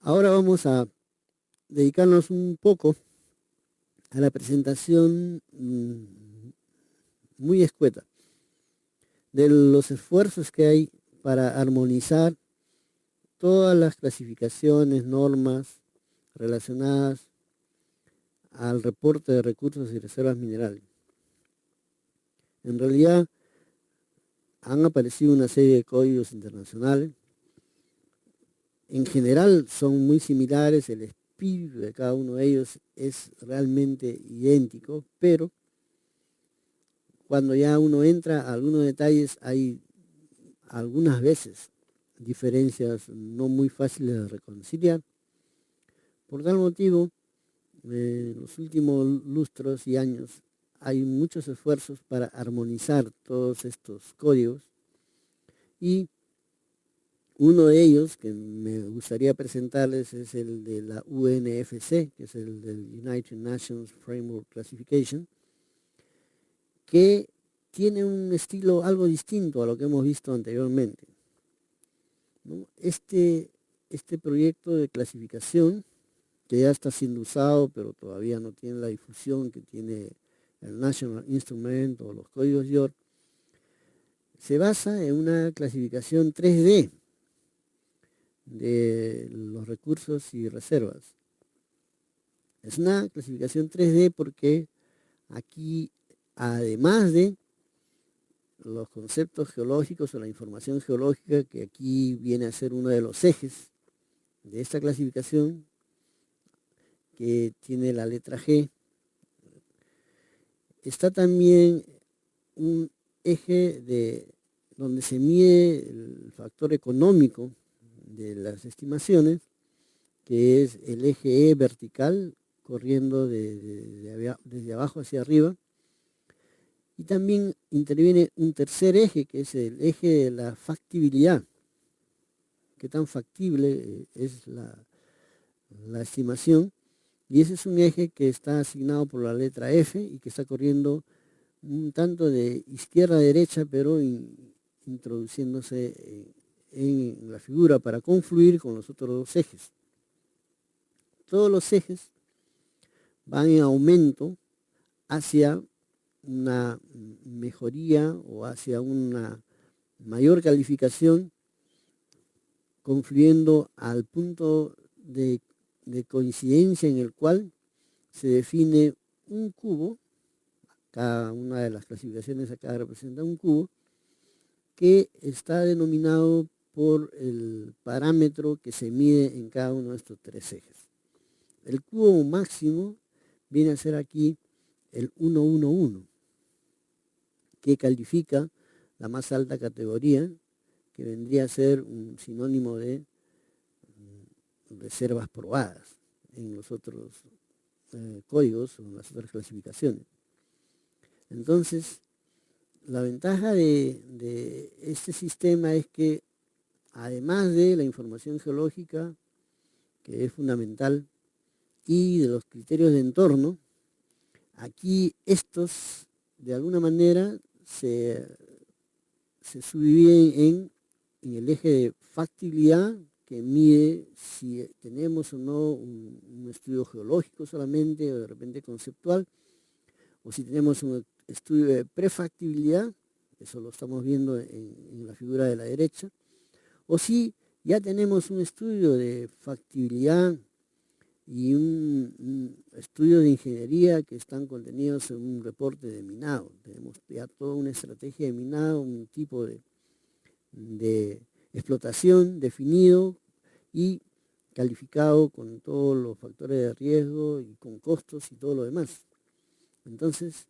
Ahora vamos a dedicarnos un poco a la presentación muy escueta de los esfuerzos que hay para armonizar todas las clasificaciones, normas relacionadas al reporte de recursos y reservas minerales. En realidad han aparecido una serie de códigos internacionales. En general son muy similares, el espíritu de cada uno de ellos es realmente idéntico, pero cuando ya uno entra a algunos detalles hay algunas veces diferencias no muy fáciles de reconciliar. Por tal motivo, en los últimos lustros y años hay muchos esfuerzos para armonizar todos estos códigos, y uno de ellos que me gustaría presentarles es el de la UNFC, que es el del United Nations Framework Classification, que tiene un estilo algo distinto a lo que hemos visto anteriormente, ¿no? Este proyecto de clasificación, que ya está siendo usado, pero todavía no tiene la difusión que tiene el National Instrument o los códigos York, se basa en una clasificación 3D de los recursos y reservas. Es una clasificación 3D porque aquí, además de los conceptos geológicos o la información geológica, que aquí viene a ser uno de los ejes de esta clasificación, que tiene la letra G, está también un eje donde se mide el factor económico de las estimaciones, que es el eje E vertical, corriendo desde abajo hacia arriba. Y también interviene un tercer eje, que es el eje de la factibilidad. Qué tan factible es la estimación. Y ese es un eje que está asignado por la letra F y que está corriendo un tanto de izquierda a derecha, pero introduciéndose en la figura para confluir con los otros dos ejes. Todos los ejes van en aumento hacia una mejoría o hacia una mayor calificación, confluyendo al punto de coincidencia en el cual se define un cubo. Cada una de las clasificaciones acá representa un cubo que está denominado por el parámetro que se mide en cada uno de estos tres ejes. El cubo máximo viene a ser aquí el 111, que califica la más alta categoría, que vendría a ser un sinónimo de reservas probadas en los otros códigos o en las otras clasificaciones. Entonces, la ventaja de este sistema es que, además de la información geológica, que es fundamental, y de los criterios de entorno, aquí estos, de alguna manera, se subdividen en el eje de factibilidad, que mide si tenemos o no un estudio geológico solamente, o de repente conceptual, o si tenemos un estudio de prefactibilidad, eso lo estamos viendo en la figura de la derecha, o si ya tenemos un estudio de factibilidad y un estudio de ingeniería que están contenidos en un reporte de minado. Tenemos ya toda una estrategia de minado, un tipo de explotación definido y calificado con todos los factores de riesgo y con costos y todo lo demás. Entonces,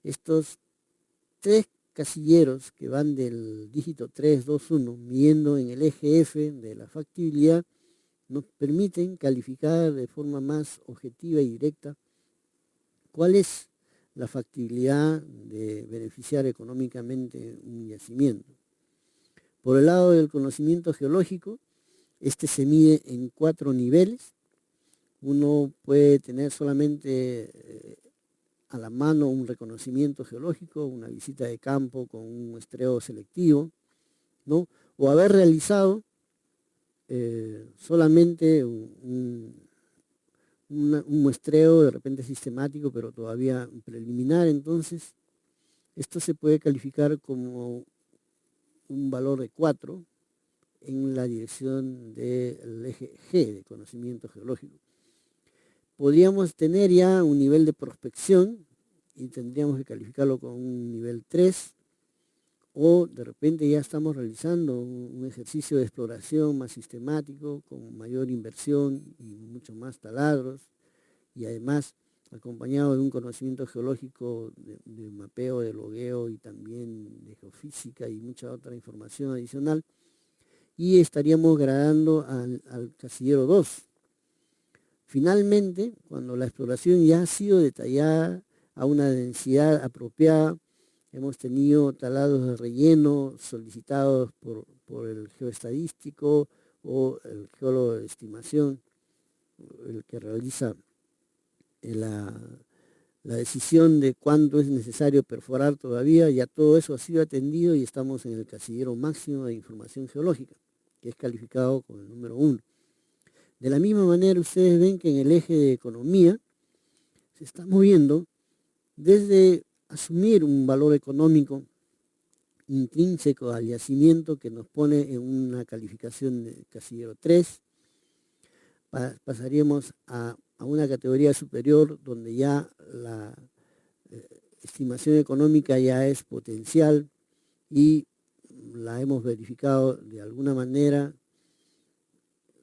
estos tres casilleros que van del dígito 3, 2, 1, midiendo en el eje F de la factibilidad, nos permiten calificar de forma más objetiva y directa cuál es la factibilidad de beneficiar económicamente un yacimiento. Por el lado del conocimiento geológico, este se mide en 4 niveles. Uno puede tener solamente a la mano un reconocimiento geológico, una visita de campo con un muestreo selectivo, ¿no? O haber realizado solamente un muestreo de repente sistemático, pero todavía preliminar. Entonces, esto se puede calificar como un valor de 4 en la dirección del eje G de conocimiento geológico. Podríamos tener ya un nivel de prospección y tendríamos que calificarlo con un nivel 3, o de repente ya estamos realizando un ejercicio de exploración más sistemático, con mayor inversión y mucho más taladros, y además acompañado de un conocimiento geológico de mapeo, de logueo y también de geofísica y mucha otra información adicional, y estaríamos gradando al casillero 2. Finalmente, cuando la exploración ya ha sido detallada a una densidad apropiada, hemos tenido talados de relleno solicitados por el geoestadístico o el geólogo de estimación, el que realiza la decisión de cuánto es necesario perforar todavía. Ya todo eso ha sido atendido y estamos en el casillero máximo de información geológica, que es calificado con el número 1. De la misma manera, ustedes ven que en el eje de economía se está moviendo desde asumir un valor económico intrínseco al yacimiento que nos pone en una calificación de casillero 3, pasaríamos a una categoría superior donde ya la estimación económica ya es potencial y la hemos verificado de alguna manera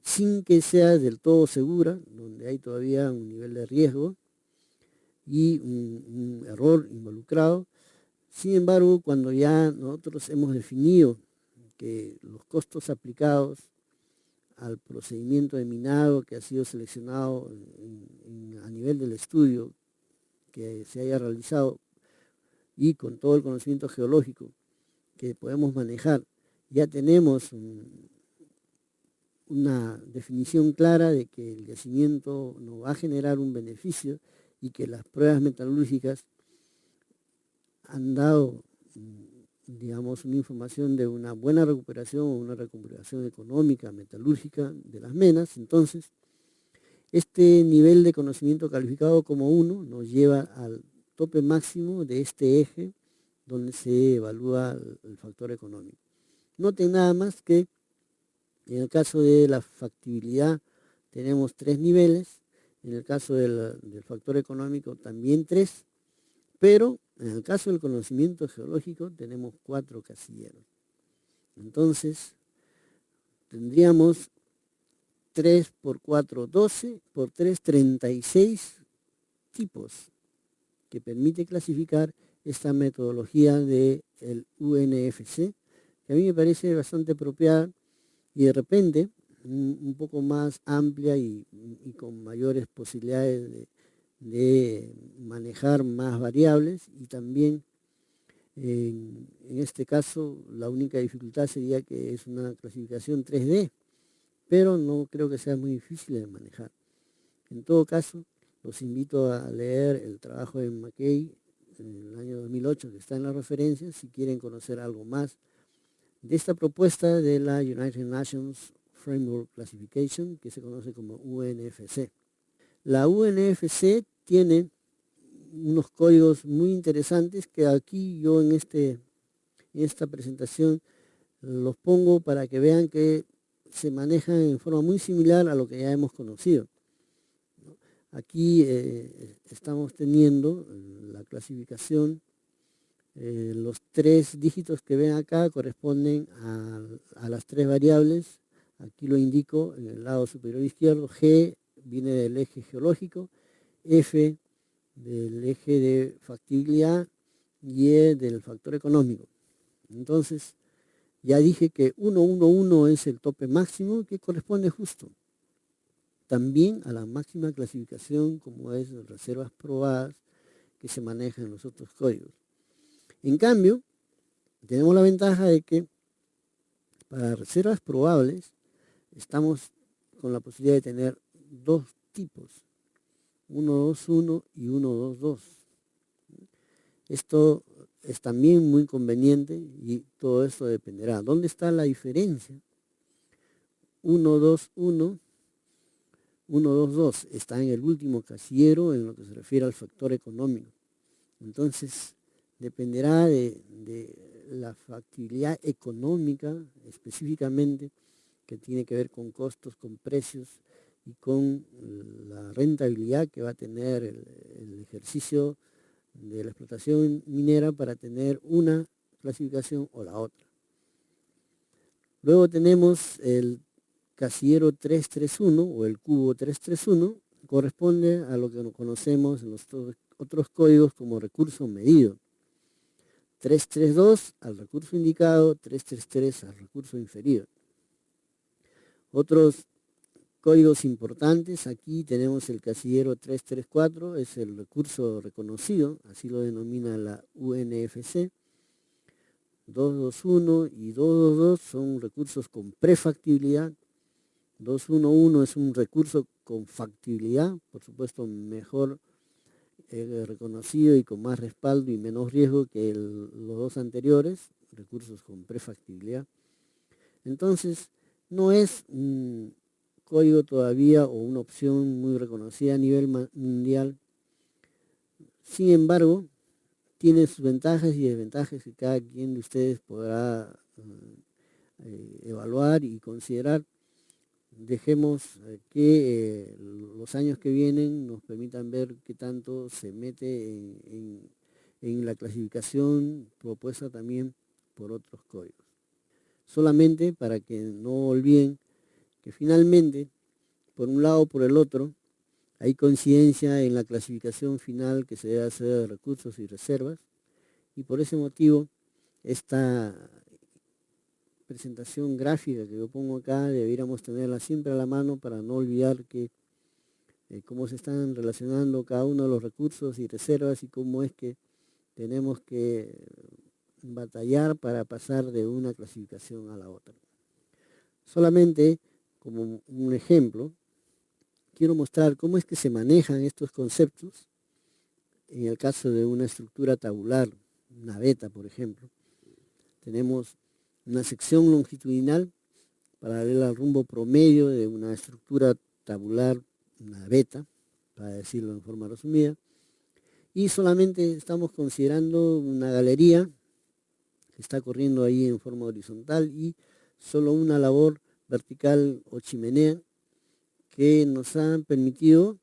sin que sea del todo segura, donde hay todavía un nivel de riesgo y un error involucrado. Sin embargo, cuando ya nosotros hemos definido que los costos aplicados al procedimiento de minado que ha sido seleccionado a nivel del estudio que se haya realizado y con todo el conocimiento geológico que podemos manejar, ya tenemos una definición clara de que el yacimiento no va a generar un beneficio y que las pruebas metalúrgicas han dado, digamos, una información de una buena recuperación o una recuperación económica, metalúrgica de las menas. Entonces, este nivel de conocimiento calificado como 1 nos lleva al tope máximo de este eje donde se evalúa el factor económico. Noten nada más que en el caso de la factibilidad tenemos 3 niveles, en el caso del factor económico también 3, pero en el caso del conocimiento geológico tenemos 4 casilleros. Entonces, tendríamos 3 por 4, 12, por 3, 36 tipos que permite clasificar esta metodología del UNFC, que a mí me parece bastante apropiada y de repente un poco más amplia y con mayores posibilidades de manejar más variables, y también en este caso la única dificultad sería que es una clasificación 3D, pero no creo que sea muy difícil de manejar. En todo caso, los invito a leer el trabajo de McKay en el año 2008, que está en las referencias, si quieren conocer algo más de esta propuesta de la United Nations Framework Classification, que se conoce como UNFC. La UNFC tiene unos códigos muy interesantes que aquí yo en esta presentación los pongo para que vean que se manejan en forma muy similar a lo que ya hemos conocido. Aquí estamos teniendo la clasificación, los 3 dígitos que ven acá corresponden a las 3 variables. Aquí lo indico en el lado superior izquierdo. G viene del eje geológico, F del eje de factibilidad y E del factor económico. Entonces, ya dije que 111 es el tope máximo, que corresponde justo también a la máxima clasificación como es reservas probadas que se manejan en los otros códigos. En cambio, tenemos la ventaja de que para reservas probables estamos con la posibilidad de tener 2 tipos, 121 y 122. Esto es también muy conveniente y todo esto dependerá. ¿Dónde está la diferencia? 121, 122, está en el último casillero en lo que se refiere al factor económico. Entonces, dependerá de la factibilidad económica específicamente, que tiene que ver con costos, con precios y con la rentabilidad que va a tener el ejercicio de la explotación minera para tener una clasificación o la otra. Luego tenemos el casillero 331 o el cubo 331, corresponde a lo que conocemos en los otros códigos como recurso medido. 332 al recurso indicado, 333 al recurso inferido. Otros códigos importantes, aquí tenemos el casillero 334, es el recurso reconocido, así lo denomina la UNFC. 221 y 222 son recursos con prefactibilidad. 211 es un recurso con factibilidad, por supuesto mejor reconocido y con más respaldo y menos riesgo que los dos anteriores, recursos con prefactibilidad. Entonces, no es un código todavía o una opción muy reconocida a nivel mundial. Sin embargo, tiene sus ventajas y desventajas que cada quien de ustedes podrá evaluar y considerar. Dejemos que los años que vienen nos permitan ver qué tanto se mete en la clasificación propuesta también por otros códigos. Solamente para que no olviden que finalmente, por un lado o por el otro, hay coincidencia en la clasificación final que se debe hacer de recursos y reservas, y por ese motivo esta presentación gráfica que yo pongo acá deberíamos tenerla siempre a la mano para no olvidar que cómo se están relacionando cada uno de los recursos y reservas y cómo es que tenemos que batallar para pasar de una clasificación a la otra. Solamente como un ejemplo, quiero mostrar cómo es que se manejan estos conceptos en el caso de una estructura tabular, una beta, por ejemplo. Tenemos una sección longitudinal paralela al rumbo promedio de una estructura tabular, una beta, para decirlo en forma resumida, y solamente estamos considerando una galería que está corriendo ahí en forma horizontal y solo una labor vertical o chimenea que nos ha permitido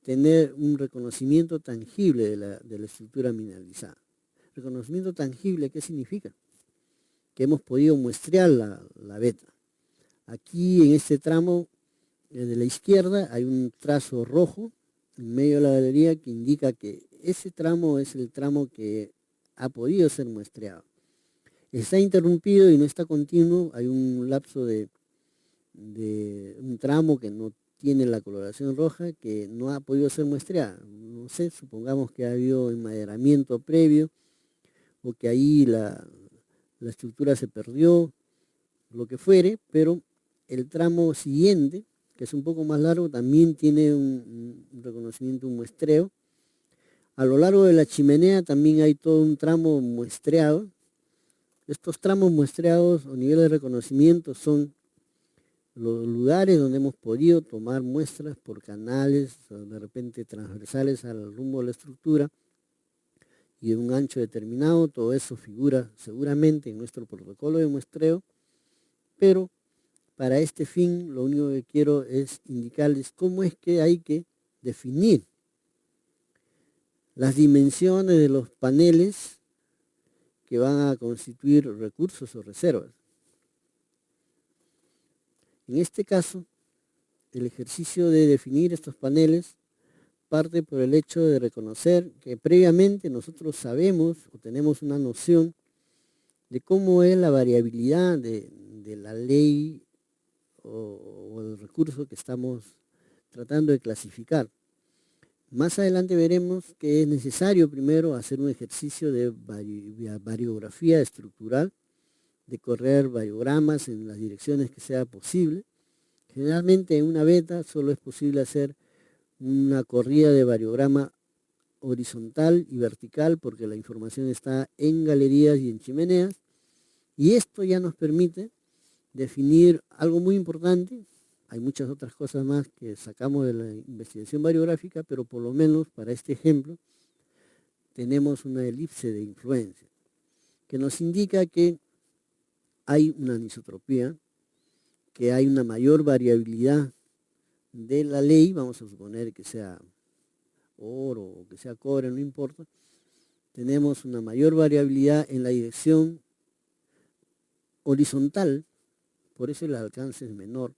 tener un reconocimiento tangible de la estructura mineralizada. Reconocimiento tangible, ¿qué significa? Que hemos podido muestrear la beta. Aquí en este tramo de la izquierda hay un trazo rojo en medio de la galería que indica que ese tramo es el tramo que ha podido ser muestreado. Está interrumpido y no está continuo, hay un lapso de un tramo que no tiene la coloración roja, que no ha podido ser muestreada. No sé, supongamos que ha habido enmaderamiento previo o que ahí la estructura se perdió, lo que fuere, pero el tramo siguiente, que es un poco más largo, también tiene un reconocimiento, un muestreo. A lo largo de la chimenea también hay todo un tramo muestreado. Estos tramos muestreados o niveles de reconocimiento son los lugares donde hemos podido tomar muestras por canales, de repente transversales al rumbo de la estructura y de un ancho determinado. Todo eso figura seguramente en nuestro protocolo de muestreo, pero para este fin lo único que quiero es indicarles cómo es que hay que definir las dimensiones de los paneles que van a constituir recursos o reservas. En este caso, el ejercicio de definir estos paneles parte por el hecho de reconocer que previamente nosotros sabemos o tenemos una noción de cómo es la variabilidad de la ley o el recurso que estamos tratando de clasificar. Más adelante veremos que es necesario primero hacer un ejercicio de variografía estructural, de correr variogramas en las direcciones que sea posible. Generalmente en una beta solo es posible hacer una corrida de variograma horizontal y vertical porque la información está en galerías y en chimeneas, y esto ya nos permite definir algo muy importante. Hay muchas otras cosas más que sacamos de la investigación variográfica, pero por lo menos para este ejemplo tenemos una elipse de influencia, que nos indica que hay una anisotropía, que hay una mayor variabilidad de la ley, vamos a suponer que sea oro o que sea cobre, no importa. Tenemos una mayor variabilidad en la dirección horizontal, por eso el alcance es menor,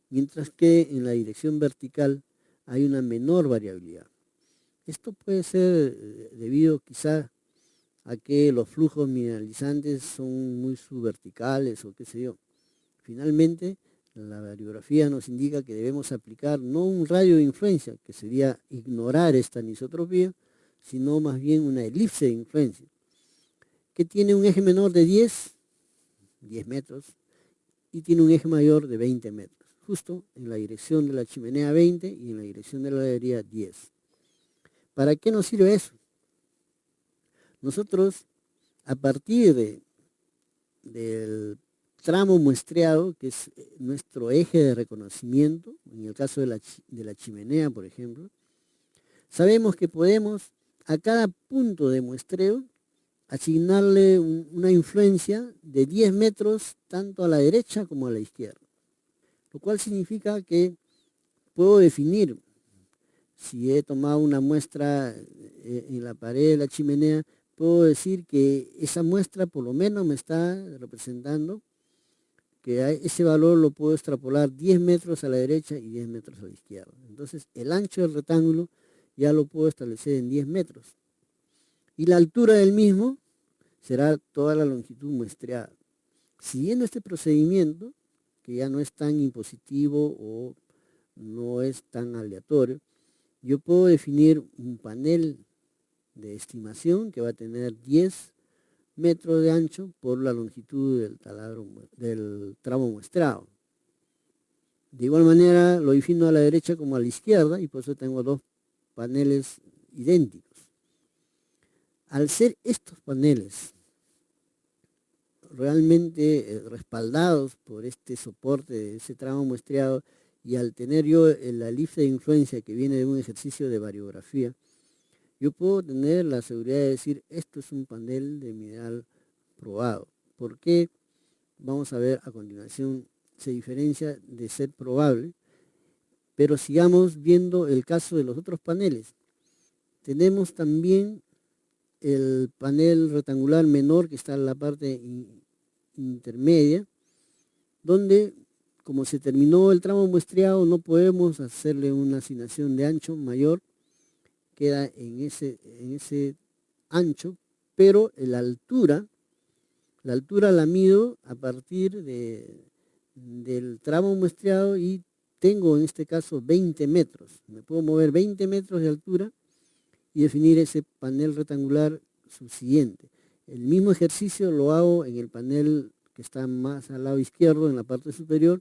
mientras que en la dirección vertical hay una menor variabilidad. Esto puede ser debido quizá a que los flujos mineralizantes son muy subverticales o qué sé yo. Finalmente, la variografía nos indica que debemos aplicar no un radio de influencia, que sería ignorar esta anisotropía, sino más bien una elipse de influencia, que tiene un eje menor de 10 metros, y tiene un eje mayor de 20 metros, justo en la dirección de la chimenea 20 y en la dirección de la galería 10. ¿Para qué nos sirve eso? Nosotros, a partir del tramo muestreado, que es nuestro eje de reconocimiento, en el caso de la chimenea, por ejemplo, sabemos que podemos a cada punto de muestreo asignarle una influencia de 10 metros tanto a la derecha como a la izquierda, lo cual significa que puedo definir, si he tomado una muestra en la pared de la chimenea, puedo decir que esa muestra por lo menos me está representando que ese valor lo puedo extrapolar 10 metros a la derecha y 10 metros a la izquierda. Entonces el ancho del rectángulo ya lo puedo establecer en 10 metros. Y la altura del mismo será toda la longitud muestreada. Siguiendo este procedimiento, que ya no es tan impositivo o no es tan aleatorio, yo puedo definir un panel de estimación que va a tener 10 metros de ancho por la longitud del tramo muestrado. De igual manera lo defino a la derecha como a la izquierda y por eso tengo dos paneles idénticos. Al ser estos paneles realmente respaldados por este soporte de ese tramo muestreado y al tener yo la elipse de influencia que viene de un ejercicio de variografía, yo puedo tener la seguridad de decir esto es un panel de mineral probado. ¿Por qué? Vamos a ver a continuación, se diferencia de ser probable, pero sigamos viendo el caso de los otros paneles. Tenemos también el panel rectangular menor que está en la parte intermedia, donde como se terminó el tramo muestreado no podemos hacerle una asignación de ancho mayor, queda en ese ancho, pero la altura la mido a partir del tramo muestreado y tengo en este caso 20 metros. Me puedo mover 20 metros de altura y definir ese panel rectangular subsiguiente. El mismo ejercicio lo hago en el panel que está más al lado izquierdo, en la parte superior,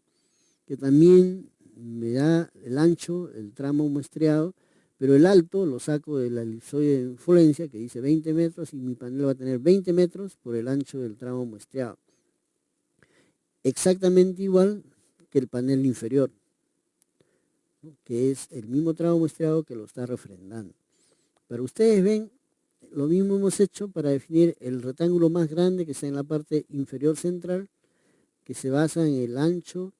que también me da el ancho, el tramo muestreado, pero el alto lo saco de la elipsoide de influencia que dice 20 metros y mi panel va a tener 20 metros por el ancho del tramo muestreado. Exactamente igual que el panel inferior, ¿no?, que es el mismo tramo muestreado que lo está refrendando. Pero ustedes ven, lo mismo hemos hecho para definir el rectángulo más grande que está en la parte inferior central, que se basa en el ancho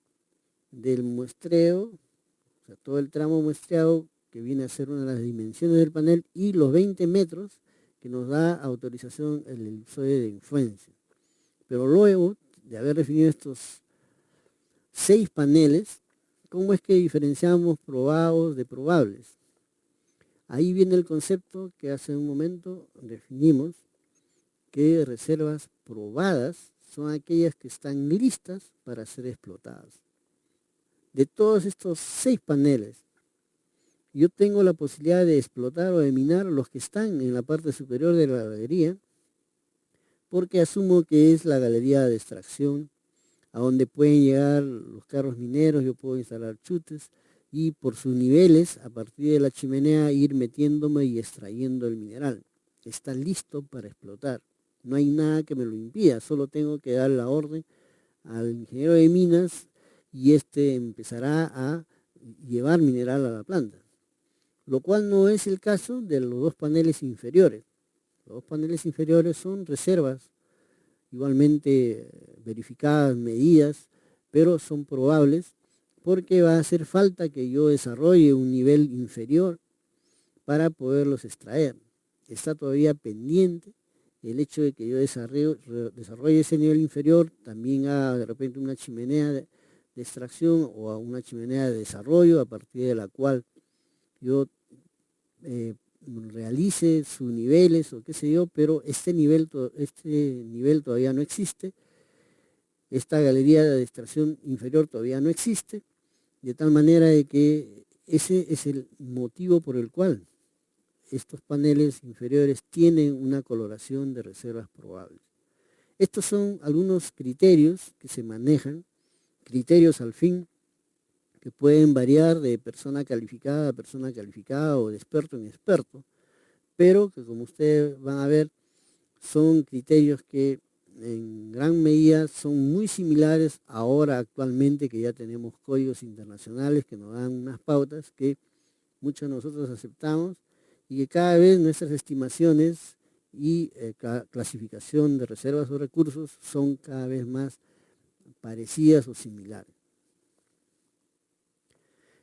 del muestreo, o sea, todo el tramo muestreado que viene a ser una de las dimensiones del panel, y los 20 metros que nos da autorización el elipsoide de influencia. Pero luego de haber definido estos 6 paneles, ¿cómo es que diferenciamos probados de probables? Ahí viene el concepto que hace un momento definimos, que reservas probadas son aquellas que están listas para ser explotadas. De todos estos 6 paneles, yo tengo la posibilidad de explotar o de minar los que están en la parte superior de la galería, porque asumo que es la galería de extracción, a donde pueden llegar los carros mineros, yo puedo instalar chutes, y por sus niveles, a partir de la chimenea, ir metiéndome y extrayendo el mineral. Está listo para explotar. No hay nada que me lo impida, solo tengo que dar la orden al ingeniero de minas y este empezará a llevar mineral a la planta, lo cual no es el caso de los dos paneles inferiores. Los dos paneles inferiores son reservas igualmente verificadas, medidas, pero son probables porque va a hacer falta que yo desarrolle un nivel inferior para poderlos extraer. Está todavía pendiente el hecho de que yo desarrolle ese nivel inferior, también haga de repente una chimenea de extracción o a una chimenea de desarrollo a partir de la cual yo realice sus niveles o qué sé yo, pero este nivel todavía no existe, esta galería de extracción inferior todavía no existe, de tal manera de que ese es el motivo por el cual estos paneles inferiores tienen una coloración de reservas probables. Estos son algunos criterios que se manejan, criterios al fin, que pueden variar de persona calificada a persona calificada o de experto en experto, pero que como ustedes van a ver son criterios que en gran medida son muy similares ahora actualmente que ya tenemos códigos internacionales que nos dan unas pautas que muchos de nosotros aceptamos y que cada vez nuestras estimaciones y clasificación de reservas o recursos son cada vez más parecidas o similares.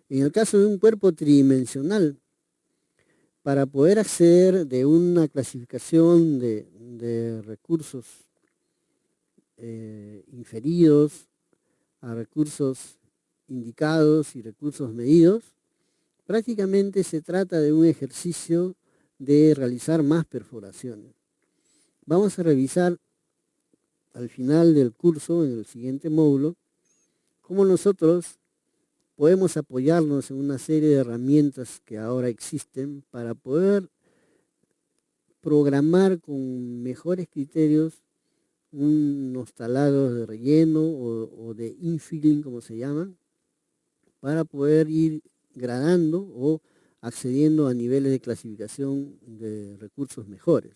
En el caso de un cuerpo tridimensional, para poder acceder de una clasificación de recursos inferidos a recursos indicados y recursos medidos, prácticamente se trata de un ejercicio de realizar más perforaciones. Vamos a revisar al final del curso, en el siguiente módulo, cómo nosotros podemos apoyarnos en una serie de herramientas que ahora existen para poder programar con mejores criterios unos talados de relleno o de infilling, como se llaman, para poder ir gradando o accediendo a niveles de clasificación de recursos mejores.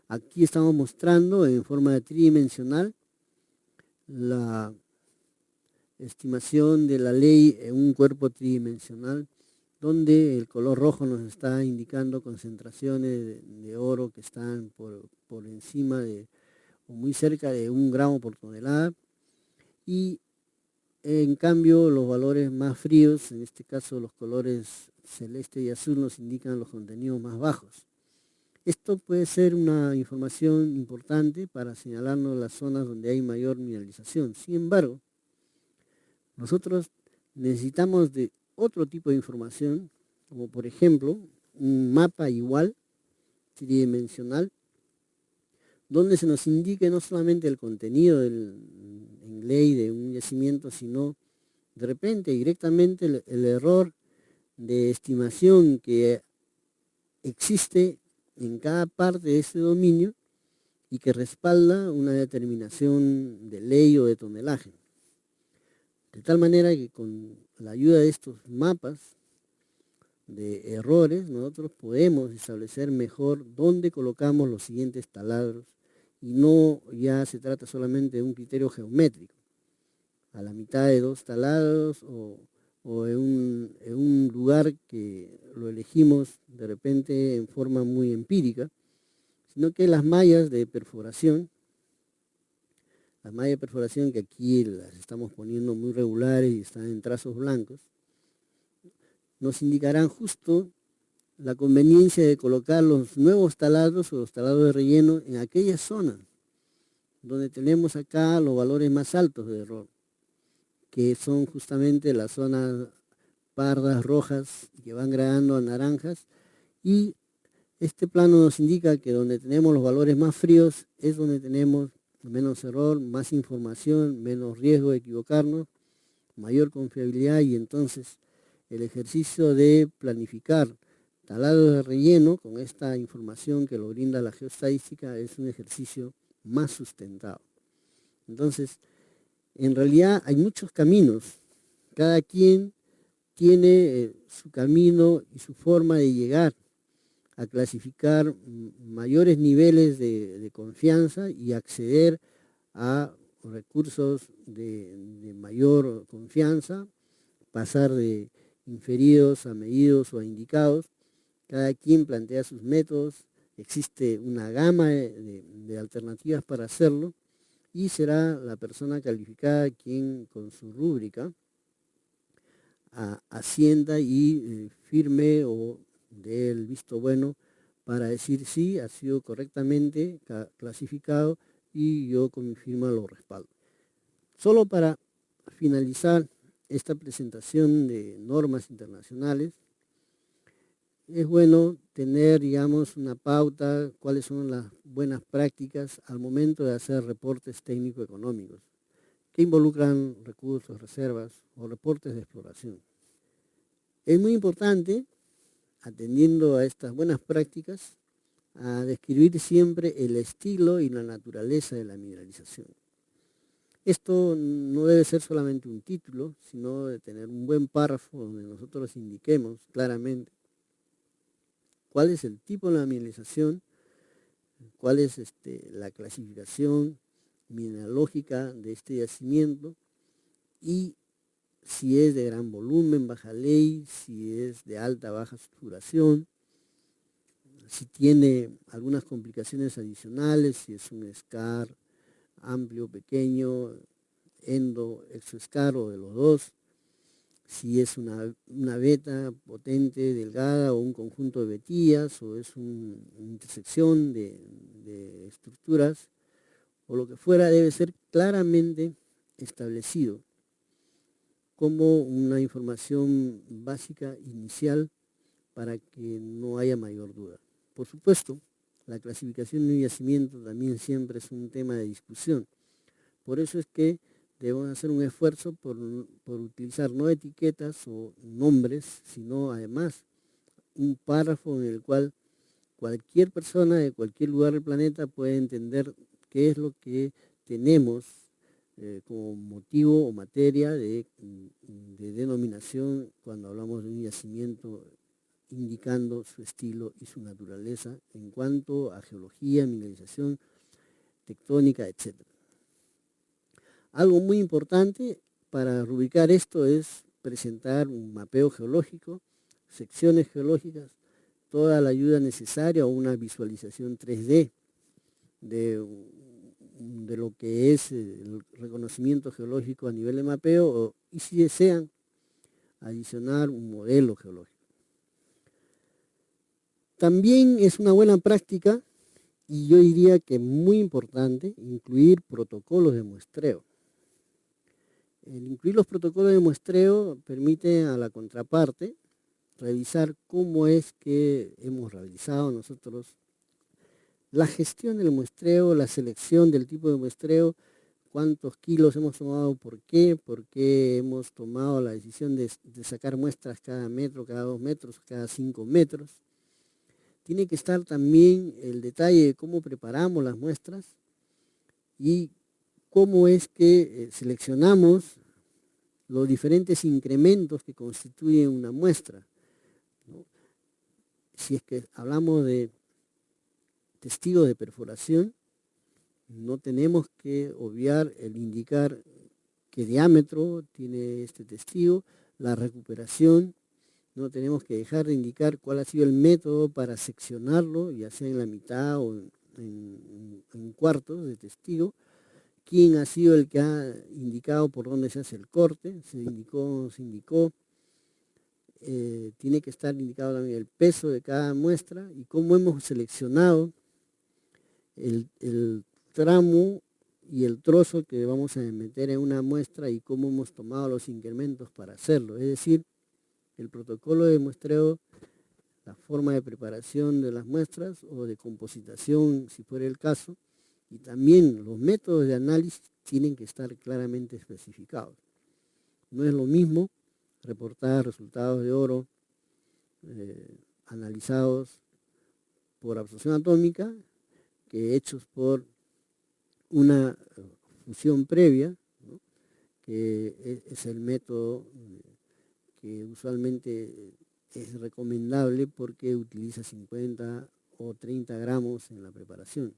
Aquí estamos mostrando en forma tridimensional la estimación de la ley en un cuerpo tridimensional, donde el color rojo nos está indicando concentraciones de oro que están por encima de o muy cerca de 1 gramo por tonelada, y en cambio los valores más fríos, en este caso los colores celeste y azul, nos indican los contenidos más bajos. Esto puede ser una información importante para señalarnos las zonas donde hay mayor mineralización. Sin embargo, nosotros necesitamos de otro tipo de información, como por ejemplo un mapa igual, tridimensional, donde se nos indique no solamente el contenido en ley de un yacimiento, sino de repente directamente el error de estimación que existe en cada parte de ese dominio y que respalda una determinación de ley o de tonelaje. De tal manera que con la ayuda de estos mapas de errores, nosotros podemos establecer mejor dónde colocamos los siguientes taladros y no ya se trata solamente de un criterio geométrico, a la mitad de 2 taladros o en un lugar que lo elegimos de repente en forma muy empírica, sino que las mallas de perforación, que aquí las estamos poniendo muy regulares y están en trazos blancos, nos indicarán justo la conveniencia de colocar los nuevos taladros o los taladros de relleno en aquellas zonas donde tenemos acá los valores más altos de error, que son justamente las zonas pardas, rojas, que van gradando a naranjas, y este plano nos indica que donde tenemos los valores más fríos es donde tenemos menos error, más información, menos riesgo de equivocarnos, mayor confiabilidad, y entonces el ejercicio de planificar talados de relleno con esta información que lo brinda la geoestadística es un ejercicio más sustentado. Entonces, en realidad hay muchos caminos, cada quien tiene su camino y su forma de llegar a clasificar mayores niveles de confianza y acceder a recursos de mayor confianza, pasar de inferidos a medidos o a indicados. Cada quien plantea sus métodos, existe una gama de alternativas para hacerlo y será la persona calificada quien con su rúbrica ascienda y firme o dé el visto bueno para decir sí, ha sido correctamente clasificado y yo con mi firma lo respaldo. Solo para finalizar esta presentación de normas internacionales, es bueno tener, digamos, una pauta, cuáles son las buenas prácticas al momento de hacer reportes técnico-económicos, que involucran recursos, reservas o reportes de exploración. Es muy importante, atendiendo a estas buenas prácticas, a describir siempre el estilo y la naturaleza de la mineralización. Esto no debe ser solamente un título, sino de tener un buen párrafo donde nosotros indiquemos claramente cuál es el tipo de la mineralización, cuál es la clasificación mineralógica de este yacimiento y si es de gran volumen, baja ley, si es de alta, baja saturación, si tiene algunas complicaciones adicionales, si es un scar amplio, pequeño, endo, exoscar o de los dos, si es una veta potente, delgada o un conjunto de vetillas o es una intersección de estructuras o lo que fuera, debe ser claramente establecido como una información básica inicial para que no haya mayor duda. Por supuesto, la clasificación de un yacimiento también siempre es un tema de discusión. Por eso es que debemos hacer un esfuerzo por utilizar no etiquetas o nombres, sino además un párrafo en el cual cualquier persona de cualquier lugar del planeta puede entender qué es lo que tenemos como motivo o materia de denominación cuando hablamos de un yacimiento, indicando su estilo y su naturaleza en cuanto a geología, mineralización, tectónica, etc. Algo muy importante para rubricar esto es presentar un mapeo geológico, secciones geológicas, toda la ayuda necesaria o una visualización 3D de lo que es el reconocimiento geológico a nivel de mapeo y si desean adicionar un modelo geológico. También es una buena práctica y yo diría que muy importante incluir protocolos de muestreo. El incluir los protocolos de muestreo permite a la contraparte revisar cómo es que hemos realizado nosotros la gestión del muestreo, la selección del tipo de muestreo, cuántos kilos hemos tomado, por qué hemos tomado la decisión de sacar muestras cada metro, cada 2 metros, cada 5 metros. Tiene que estar también el detalle de cómo preparamos las muestras y cómo es que seleccionamos los diferentes incrementos que constituyen una muestra, ¿no? Si es que hablamos de testigo de perforación, no tenemos que obviar el indicar qué diámetro tiene este testigo, la recuperación, no tenemos que dejar de indicar cuál ha sido el método para seccionarlo, ya sea en la mitad o en cuartos de testigo, quién ha sido el que ha indicado por dónde se hace el corte, se indicó, no se indicó. Tiene que estar indicado también el peso de cada muestra y cómo hemos seleccionado el tramo y el trozo que vamos a meter en una muestra y cómo hemos tomado los incrementos para hacerlo. Es decir, el protocolo de muestreo, la forma de preparación de las muestras o de compositación, si fuera el caso, y también los métodos de análisis tienen que estar claramente especificados. No es lo mismo reportar resultados de oro analizados por absorción atómica que hechos por una fusión previa, ¿no? Que es el método que usualmente es recomendable porque utiliza 50 o 30 gramos en la preparación.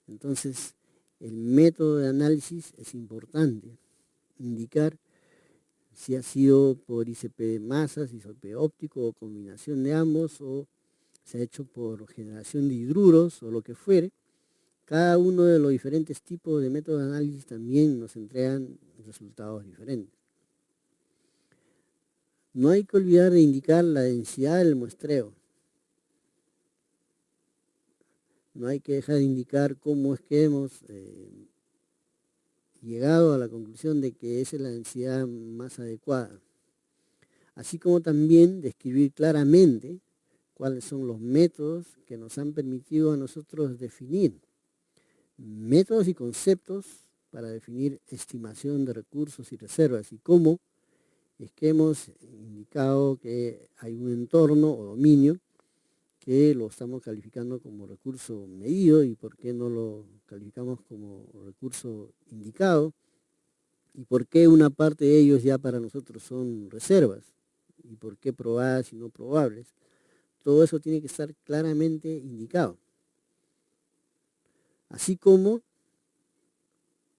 Entonces, el método de análisis es importante. Indicar si ha sido por ICP de masas, ICP óptico o combinación de ambos, o se ha hecho por generación de hidruros o lo que fuere. Cada uno de los diferentes tipos de métodos de análisis también nos entregan resultados diferentes. No hay que olvidar de indicar la densidad del muestreo. No hay que dejar de indicar cómo es que hemos llegado a la conclusión de que esa es la densidad más adecuada. Así como también describir claramente cuáles son los métodos que nos han permitido a nosotros definir métodos y conceptos para definir estimación de recursos y reservas, y cómo es que hemos indicado que hay un entorno o dominio que lo estamos calificando como recurso medido y por qué no lo calificamos como recurso indicado, y por qué una parte de ellos ya para nosotros son reservas, y por qué probadas y no probables. Todo eso tiene que estar claramente indicado. Así como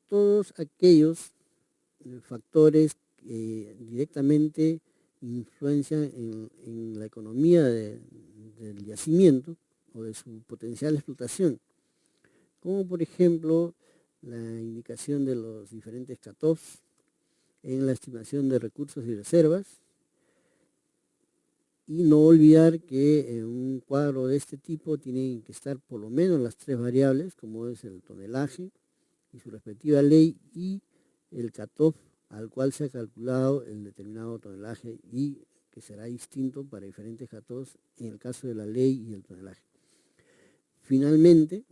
todos aquellos factores que directamente influencian en la economía del yacimiento o de su potencial explotación, como por ejemplo la indicación de los diferentes cutoffs en la estimación de recursos y reservas, y no olvidar que en un cuadro de este tipo tienen que estar por lo menos las tres variables, como es el tonelaje y su respectiva ley, y el cutoff al cual se ha calculado el determinado tonelaje, y que será distinto para diferentes cutoffs en el caso de la ley y el tonelaje. Finalmente,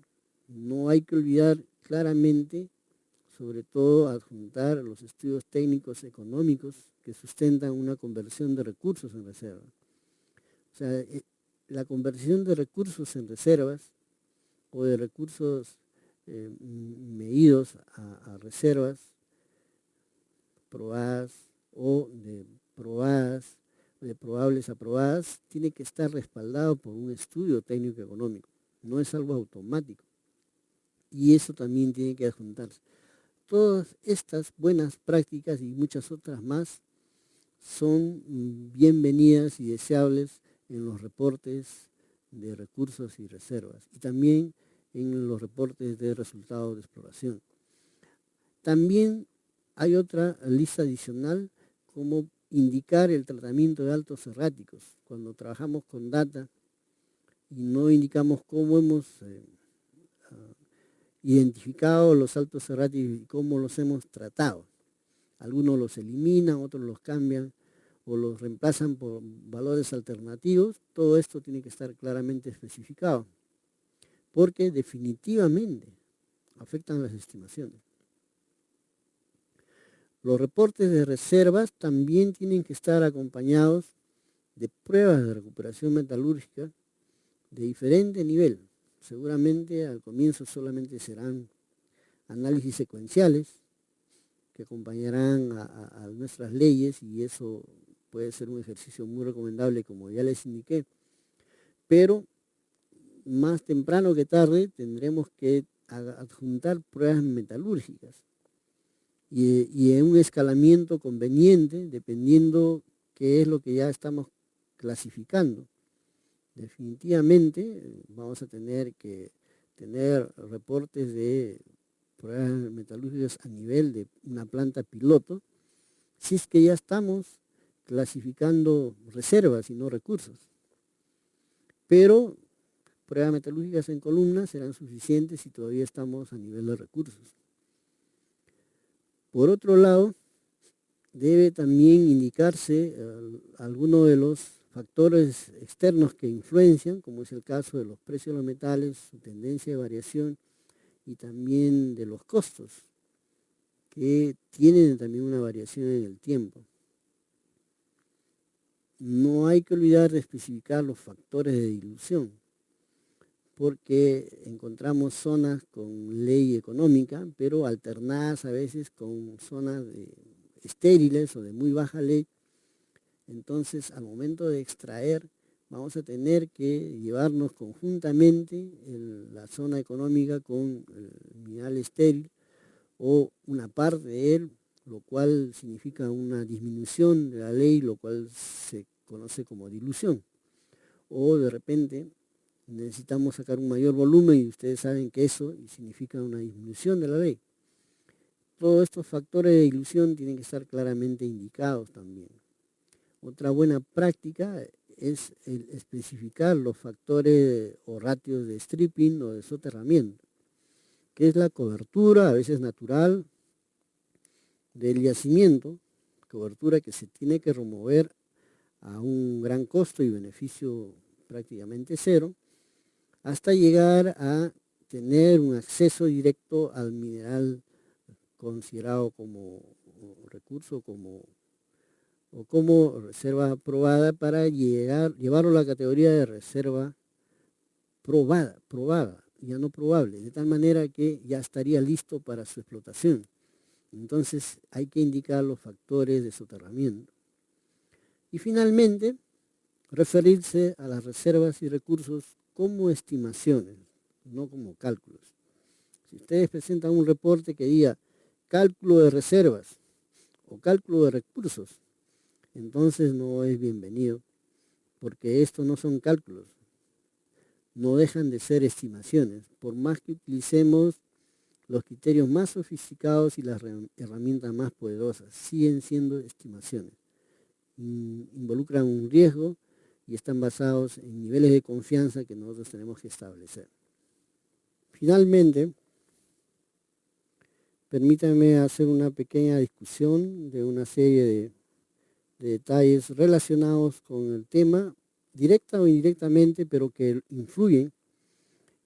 no hay que olvidar claramente, sobre todo, adjuntar los estudios técnicos económicos que sustentan una conversión de recursos en reserva. O sea, la conversión de recursos en reservas o de recursos medidos a reservas probadas o de probables a probadas, tiene que estar respaldado por un estudio técnico económico. No es algo automático. Y eso también tiene que adjuntarse. Todas estas buenas prácticas y muchas otras más son bienvenidas y deseables en los reportes de recursos y reservas, y también en los reportes de resultados de exploración. También hay otra lista adicional, como indicar el tratamiento de altos erráticos. Cuando trabajamos con data y no indicamos cómo hemos identificado los altos erráticos y cómo los hemos tratado. Algunos los eliminan, otros los cambian o los reemplazan por valores alternativos. Todo esto tiene que estar claramente especificado, porque definitivamente afectan las estimaciones. Los reportes de reservas también tienen que estar acompañados de pruebas de recuperación metalúrgica de diferente nivel. Seguramente al comienzo solamente serán análisis secuenciales que acompañarán a nuestras leyes, y eso puede ser un ejercicio muy recomendable, como ya les indiqué. Pero más temprano que tarde tendremos que adjuntar pruebas metalúrgicas y en un escalamiento conveniente, dependiendo qué es lo que ya estamos clasificando. Definitivamente vamos a tener que tener reportes de pruebas metalúrgicas a nivel de una planta piloto, si es que ya estamos clasificando reservas y no recursos. Pero pruebas metalúrgicas en columnas serán suficientes si todavía estamos a nivel de recursos. Por otro lado, debe también indicarse algunos de los factores externos que influencian, como es el caso de los precios de los metales, su tendencia de variación, y también de los costos, que tienen también una variación en el tiempo. No hay que olvidar de especificar los factores de dilución, porque encontramos zonas con ley económica, pero alternadas a veces con zonas estériles o de muy baja ley. Entonces, al momento de extraer, vamos a tener que llevarnos conjuntamente la zona económica con el mineral estéril o una parte de él, lo cual significa una disminución de la ley, lo cual se conoce como dilución. O de repente necesitamos sacar un mayor volumen y ustedes saben que eso significa una disminución de la ley. Todos estos factores de dilución tienen que estar claramente indicados también. Otra buena práctica es el especificar los factores o ratios de stripping o de soterramiento, que es la cobertura, a veces natural, del yacimiento, cobertura que se tiene que remover a un gran costo y beneficio prácticamente cero, hasta llegar a tener un acceso directo al mineral considerado como recurso o como reserva aprobada para llevarlo a la categoría de reserva probada, ya no probable, de tal manera que ya estaría listo para su explotación. Entonces hay que indicar los factores de soterramiento. Y finalmente, referirse a las reservas y recursos como estimaciones, no como cálculos. Si ustedes presentan un reporte que diga cálculo de reservas o cálculo de recursos, entonces no es bienvenido, porque estos no son cálculos, no dejan de ser estimaciones. Por más que utilicemos los criterios más sofisticados y las herramientas más poderosas, siguen siendo estimaciones. Involucran un riesgo y están basados en niveles de confianza que nosotros tenemos que establecer. Finalmente, permítanme hacer una pequeña discusión de una serie de detalles relacionados con el tema, directa o indirectamente, pero que influyen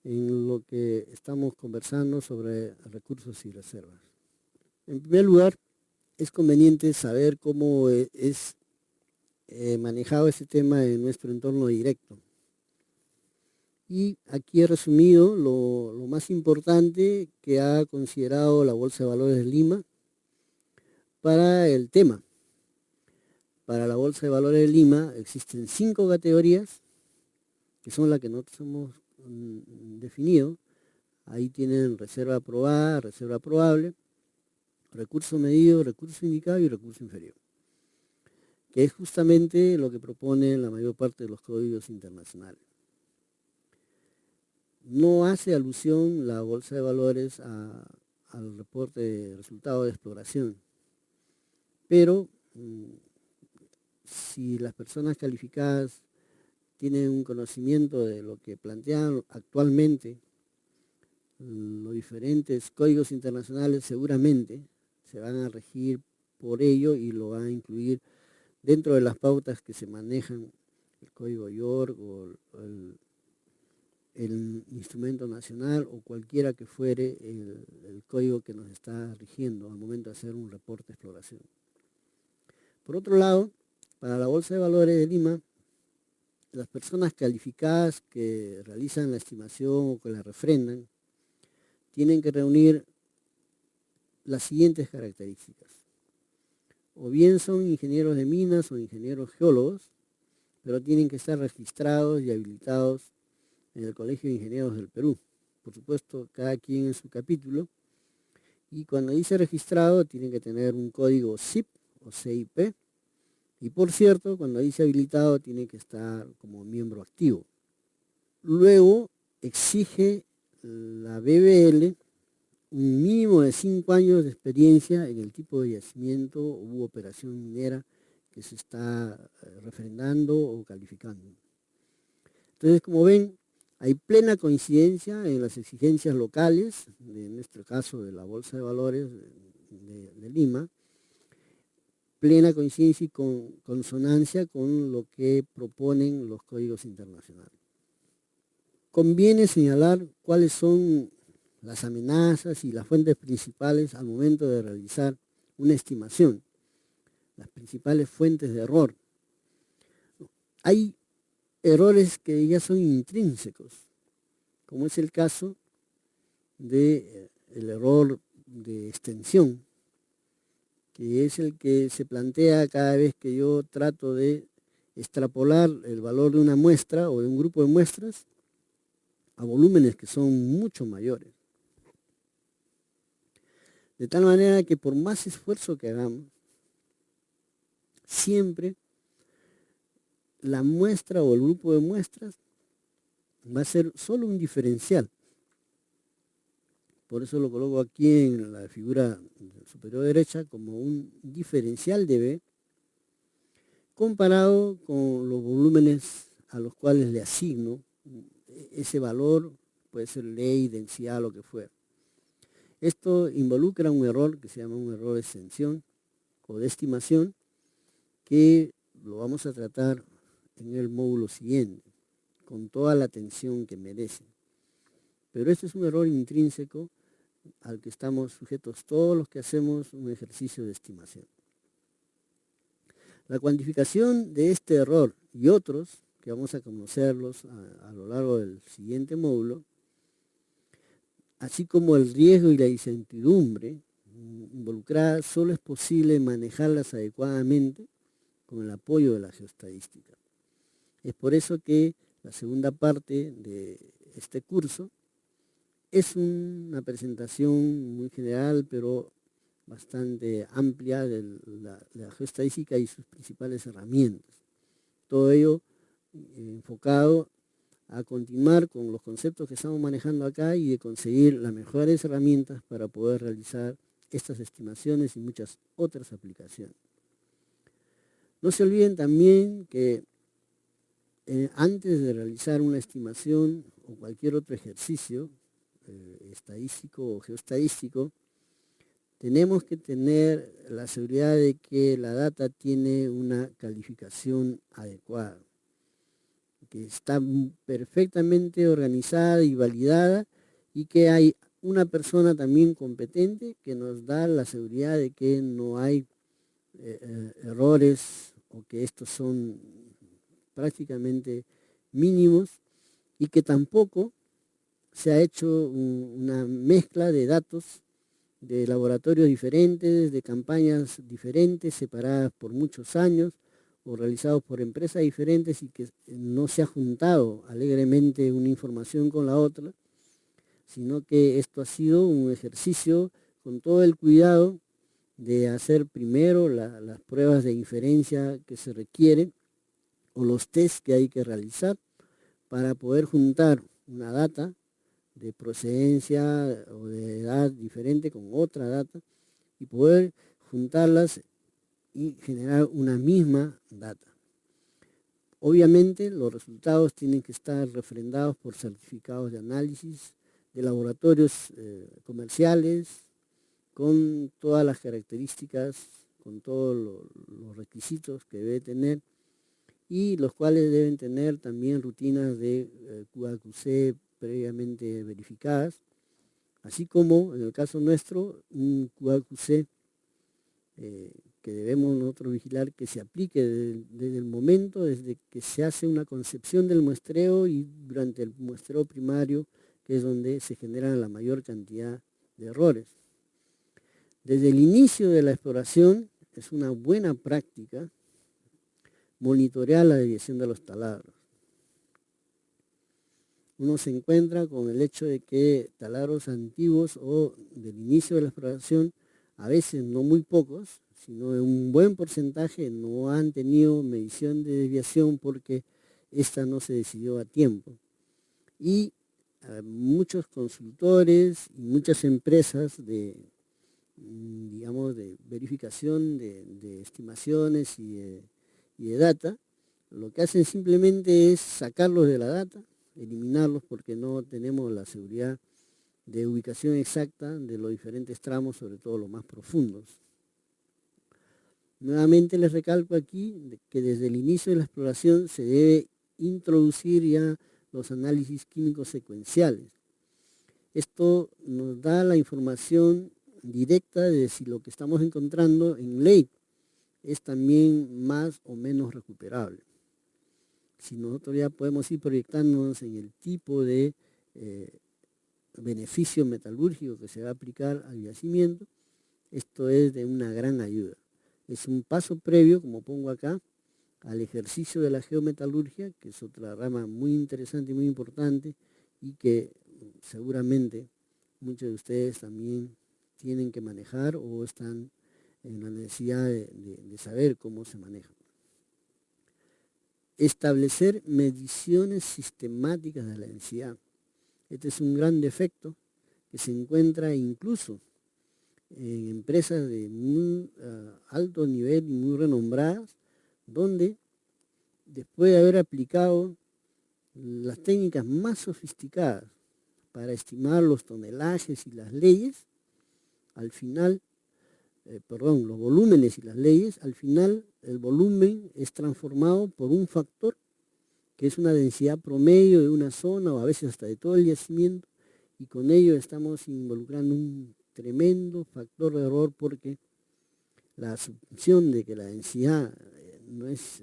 en lo que estamos conversando sobre recursos y reservas. En primer lugar, es conveniente saber cómo es manejado este tema en nuestro entorno directo. Y aquí he resumido lo más importante que ha considerado la Bolsa de Valores de Lima para el tema. Para la Bolsa de Valores de Lima existen 5 categorías, que son las que nosotros hemos definido. Ahí tienen reserva aprobada, reserva probable, recurso medido, recurso indicado y recurso inferior, que es justamente lo que propone la mayor parte de los códigos internacionales. No hace alusión la Bolsa de Valores al reporte de resultados de exploración, pero si las personas calificadas tienen un conocimiento de lo que plantean actualmente los diferentes códigos internacionales, seguramente se van a regir por ello y lo van a incluir dentro de las pautas que se manejan, el Código York o el instrumento nacional o cualquiera que fuere el código que nos está rigiendo al momento de hacer un reporte de exploración. Por otro lado, para la Bolsa de Valores de Lima, las personas calificadas que realizan la estimación o que la refrendan tienen que reunir las siguientes características. O bien son ingenieros de minas o ingenieros geólogos, pero tienen que estar registrados y habilitados en el Colegio de Ingenieros del Perú. Por supuesto, cada quien en su capítulo. Y cuando dice registrado, tienen que tener un código CIP o CIP. Y por cierto, cuando dice habilitado, tiene que estar como miembro activo. Luego, exige la BBL un mínimo de 5 años de experiencia en el tipo de yacimiento u operación minera que se está refrendando o calificando. Entonces, como ven, hay plena coincidencia en las exigencias locales, en nuestro caso de la Bolsa de Valores de Lima, plena coincidencia y consonancia con lo que proponen los códigos internacionales. Conviene señalar cuáles son las amenazas y las fuentes principales al momento de realizar una estimación, las principales fuentes de error. Hay errores que ya son intrínsecos, como es el caso del error de extensión, que es el que se plantea cada vez que yo trato de extrapolar el valor de una muestra o de un grupo de muestras a volúmenes que son mucho mayores. De tal manera que por más esfuerzo que hagamos, siempre la muestra o el grupo de muestras va a ser solo un diferencial. Por eso lo coloco aquí en la figura superior derecha como un diferencial de B comparado con los volúmenes a los cuales le asigno ese valor, puede ser ley, densidad, lo que fuera. Esto involucra un error que se llama un error de extensión o de estimación, que lo vamos a tratar en el módulo siguiente, con toda la atención que merece. Pero este es un error intrínseco al que estamos sujetos todos los que hacemos un ejercicio de estimación. La cuantificación de este error y otros, que vamos a conocerlos a lo largo del siguiente módulo, así como el riesgo y la incertidumbre involucrada, solo es posible manejarlas adecuadamente con el apoyo de la geoestadística. Es por eso que la segunda parte de este curso es una presentación muy general, pero bastante amplia de la geoestadística y sus principales herramientas. Todo ello enfocado a continuar con los conceptos que estamos manejando acá y de conseguir las mejores herramientas para poder realizar estas estimaciones y muchas otras aplicaciones. No se olviden también que antes de realizar una estimación o cualquier otro ejercicio estadístico o geoestadístico, tenemos que tener la seguridad de que la data tiene una calificación adecuada, que está perfectamente organizada y validada y que hay una persona también competente que nos da la seguridad de que no hay errores o que estos son prácticamente mínimos y que tampoco se ha hecho una mezcla de datos de laboratorios diferentes, de campañas diferentes, separadas por muchos años o realizados por empresas diferentes y que no se ha juntado alegremente una información con la otra, sino que esto ha sido un ejercicio con todo el cuidado de hacer primero las pruebas de inferencia que se requieren o los tests que hay que realizar para poder juntar una data de procedencia o de edad diferente con otra data y poder juntarlas y generar una misma data. Obviamente los resultados tienen que estar refrendados por certificados de análisis de laboratorios comerciales con todas las características, con todos los requisitos que debe tener y los cuales deben tener también rutinas de QA/QC previamente verificadas, así como en el caso nuestro un QA/QC que debemos nosotros vigilar que se aplique desde el momento, desde que se hace una concepción del muestreo y durante el muestreo primario, que es donde se generan la mayor cantidad de errores. Desde el inicio de la exploración es una buena práctica monitorear la desviación de los taladros. Uno se encuentra con el hecho de que taladros antiguos o del inicio de la exploración, a veces no muy pocos, sino de un buen porcentaje, no han tenido medición de desviación porque esta no se decidió a tiempo. Y muchos consultores y muchas empresas de verificación de estimaciones y de data, lo que hacen simplemente es sacarlos de la data, eliminarlos porque no tenemos la seguridad de ubicación exacta de los diferentes tramos, sobre todo los más profundos. Nuevamente les recalco aquí que desde el inicio de la exploración se debe introducir ya los análisis químicos secuenciales. Esto nos da la información directa de si lo que estamos encontrando en ley es también más o menos recuperable. Si nosotros ya podemos ir proyectándonos en el tipo de beneficio metalúrgico que se va a aplicar al yacimiento, esto es de una gran ayuda. Es un paso previo, como pongo acá, al ejercicio de la geometalurgia, que es otra rama muy interesante y muy importante, y que seguramente muchos de ustedes también tienen que manejar o están en la necesidad de saber cómo se maneja. Establecer mediciones sistemáticas de la densidad. Este es un gran defecto que se encuentra incluso en empresas de muy alto nivel y muy renombradas, donde después de haber aplicado las técnicas más sofisticadas para estimar los tonelajes y las leyes, al final, los volúmenes y las leyes, al final el volumen es transformado por un factor que es una densidad promedio de una zona o a veces hasta de todo el yacimiento, y con ello estamos involucrando un tremendo factor de error, porque la asunción de que la densidad no es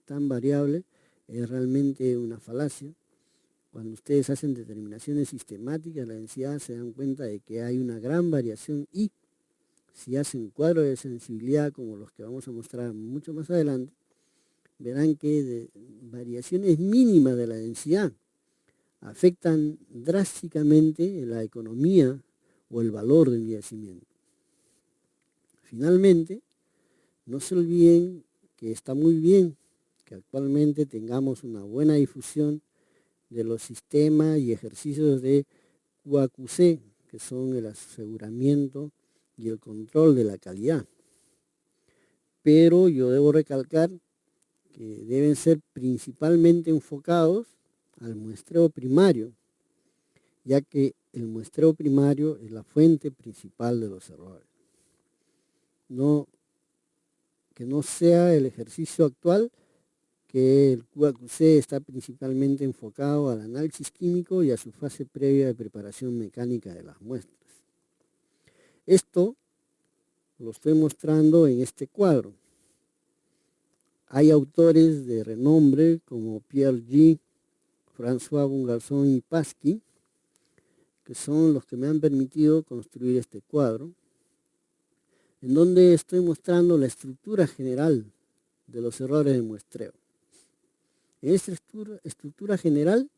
tan variable es realmente una falacia. Cuando ustedes hacen determinaciones sistemáticas de la densidad, se dan cuenta de que hay una gran variación, y si hacen cuadros de sensibilidad como los que vamos a mostrar mucho más adelante, verán que variaciones mínimas de la densidad afectan drásticamente la economía o el valor del yacimiento. Finalmente, no se olviden que está muy bien que actualmente tengamos una buena difusión de los sistemas y ejercicios de QAQC, que son el aseguramiento y el control de la calidad. Pero yo debo recalcar que deben ser principalmente enfocados al muestreo primario, ya que el muestreo primario es la fuente principal de los errores. Que no sea el ejercicio actual, que el QAQC está principalmente enfocado al análisis químico y a su fase previa de preparación mecánica de las muestras. Esto lo estoy mostrando en este cuadro. Hay autores de renombre como Pierre G., François Bungarçon y Pasky, que son los que me han permitido construir este cuadro, en donde estoy mostrando la estructura general de los errores de muestreo. En esta estructura general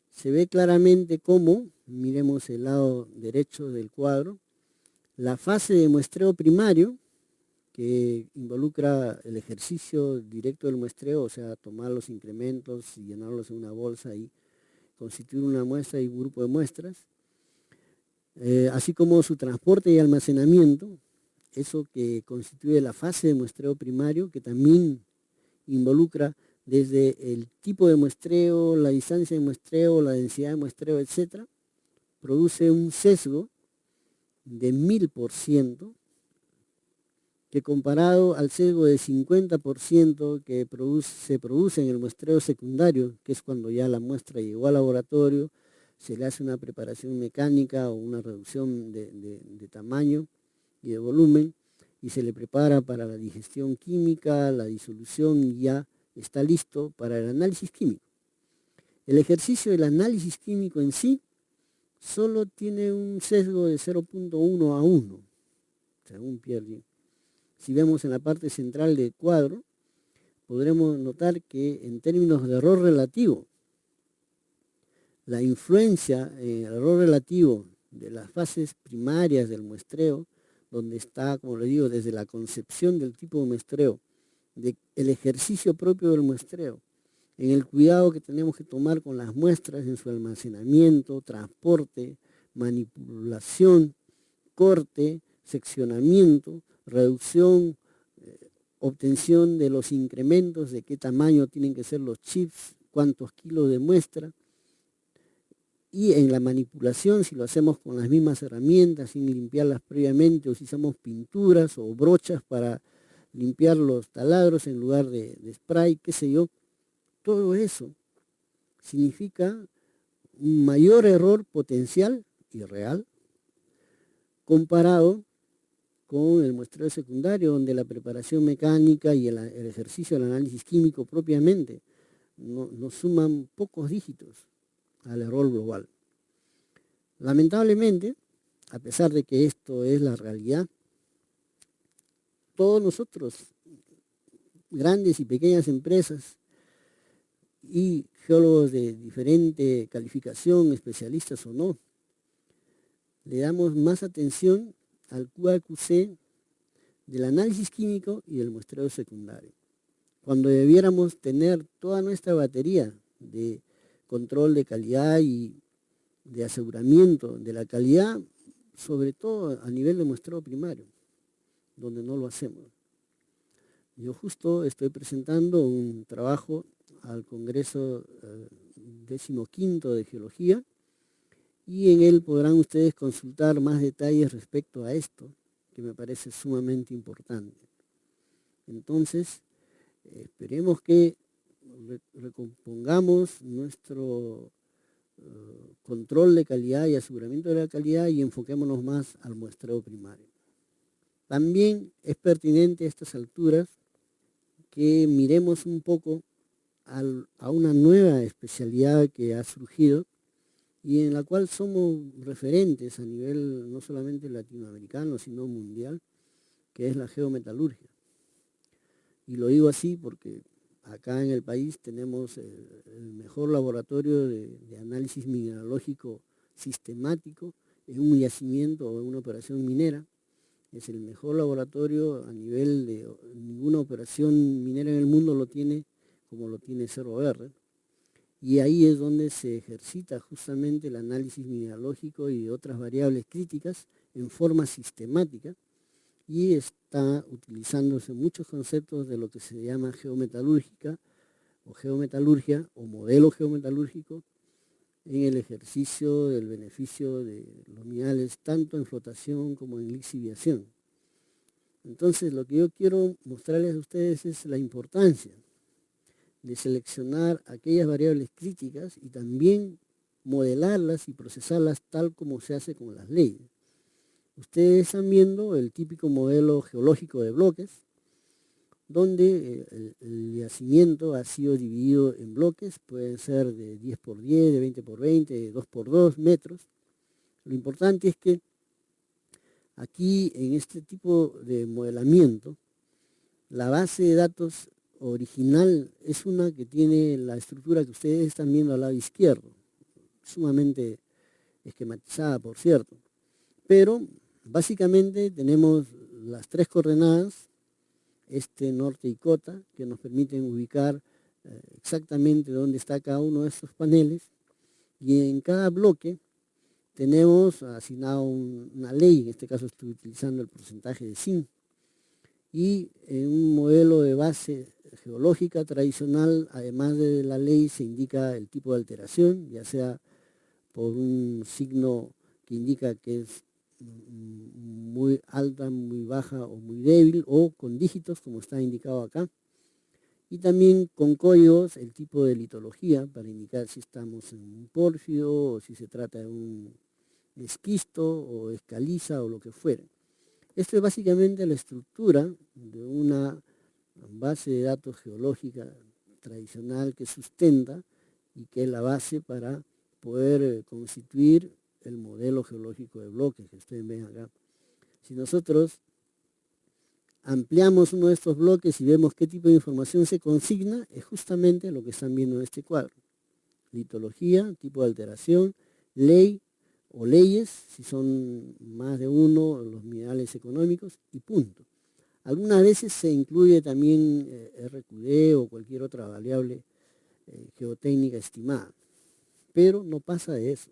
se ve claramente cómo, miremos el lado derecho del cuadro, la fase de muestreo primario, que involucra el ejercicio directo del muestreo, o sea, tomar los incrementos y llenarlos en una bolsa y constituir una muestra y un grupo de muestras, así como su transporte y almacenamiento, eso que constituye la fase de muestreo primario, que también involucra desde el tipo de muestreo, la distancia de muestreo, la densidad de muestreo, etc., produce un sesgo de 1000%, que comparado al sesgo de 50% que se produce en el muestreo secundario, que es cuando ya la muestra llegó al laboratorio, se le hace una preparación mecánica o una reducción de tamaño y de volumen, y se le prepara para la digestión química, la disolución, y ya está listo para el análisis químico. El ejercicio del análisis químico en sí solo tiene un sesgo de 0.1 a 1, según Pierre. Si vemos en la parte central del cuadro, podremos notar que en términos de error relativo, la influencia en el error relativo de las fases primarias del muestreo, donde está, como le digo, desde la concepción del tipo de muestreo, el ejercicio propio del muestreo, en el cuidado que tenemos que tomar con las muestras en su almacenamiento, transporte, manipulación, corte, seccionamiento, reducción, obtención de los incrementos, de qué tamaño tienen que ser los chips, cuántos kilos de muestra, y en la manipulación, si lo hacemos con las mismas herramientas, sin limpiarlas previamente, o si usamos pinturas o brochas para limpiar los taladros en lugar de spray, qué sé yo, todo eso significa un mayor error potencial y real comparado con el muestreo secundario, donde la preparación mecánica y el ejercicio del análisis químico propiamente nos suman pocos dígitos al error global. Lamentablemente, a pesar de que esto es la realidad, todos nosotros grandes y pequeñas empresas y geólogos de diferente calificación, especialistas o no, le damos más atención al QA/QC del análisis químico y del muestreo secundario, cuando debiéramos tener toda nuestra batería de control de calidad y de aseguramiento de la calidad, sobre todo a nivel de muestreo primario, donde no lo hacemos. Yo justo estoy presentando un trabajo al Congreso 15º de Geología, y en él podrán ustedes consultar más detalles respecto a esto, que me parece sumamente importante. Entonces, esperemos que recompongamos nuestro control de calidad y aseguramiento de la calidad y enfoquémonos más al muestreo primario. También es pertinente a estas alturas que miremos un poco a una nueva especialidad que ha surgido y en la cual somos referentes a nivel no solamente latinoamericano, sino mundial, que es la geometalurgia. Y lo digo así porque acá en el país tenemos el mejor laboratorio de análisis mineralógico sistemático en un yacimiento o en una operación minera. Es el mejor laboratorio a nivel de ninguna operación minera en el mundo lo tiene como lo tiene Cerro Verde. Y ahí es donde se ejercita justamente el análisis mineralógico y de otras variables críticas en forma sistemática, y está utilizándose muchos conceptos de lo que se llama geometalúrgica o geometalurgia o modelo geometalúrgico en el ejercicio del beneficio de los minerales tanto en flotación como en lixiviación. Entonces lo que yo quiero mostrarles a ustedes es la importancia de seleccionar aquellas variables críticas y también modelarlas y procesarlas tal como se hace con las leyes. Ustedes están viendo el típico modelo geológico de bloques, donde el yacimiento ha sido dividido en bloques, pueden ser de 10 por 10, de 20 por 20, de 2 por 2 metros. Lo importante es que aquí en este tipo de modelamiento, la base de datos original es una que tiene la estructura que ustedes están viendo al lado izquierdo, sumamente esquematizada, por cierto. Pero básicamente tenemos las tres coordenadas, este, norte y cota, que nos permiten ubicar exactamente dónde está cada uno de estos paneles, y en cada bloque tenemos asignado una ley, en este caso estoy utilizando el porcentaje de zinc, y en un modelo de base geológica tradicional, además de la ley, se indica el tipo de alteración, ya sea por un signo que indica que es muy alta, muy baja o muy débil, o con dígitos como está indicado acá, y también con códigos el tipo de litología para indicar si estamos en un pórfido o si se trata de un esquisto o escaliza o lo que fuere. Esto es básicamente la estructura de una base de datos geológica tradicional que sustenta y que es la base para poder constituir el modelo geológico de bloques que ustedes ven acá. Si nosotros ampliamos uno de estos bloques y vemos qué tipo de información se consigna, es justamente lo que están viendo en este cuadro. Litología, tipo de alteración, ley o leyes, si son más de uno, los minerales económicos, y punto. Algunas veces se incluye también RQD o cualquier otra variable geotécnica estimada, pero no pasa de eso.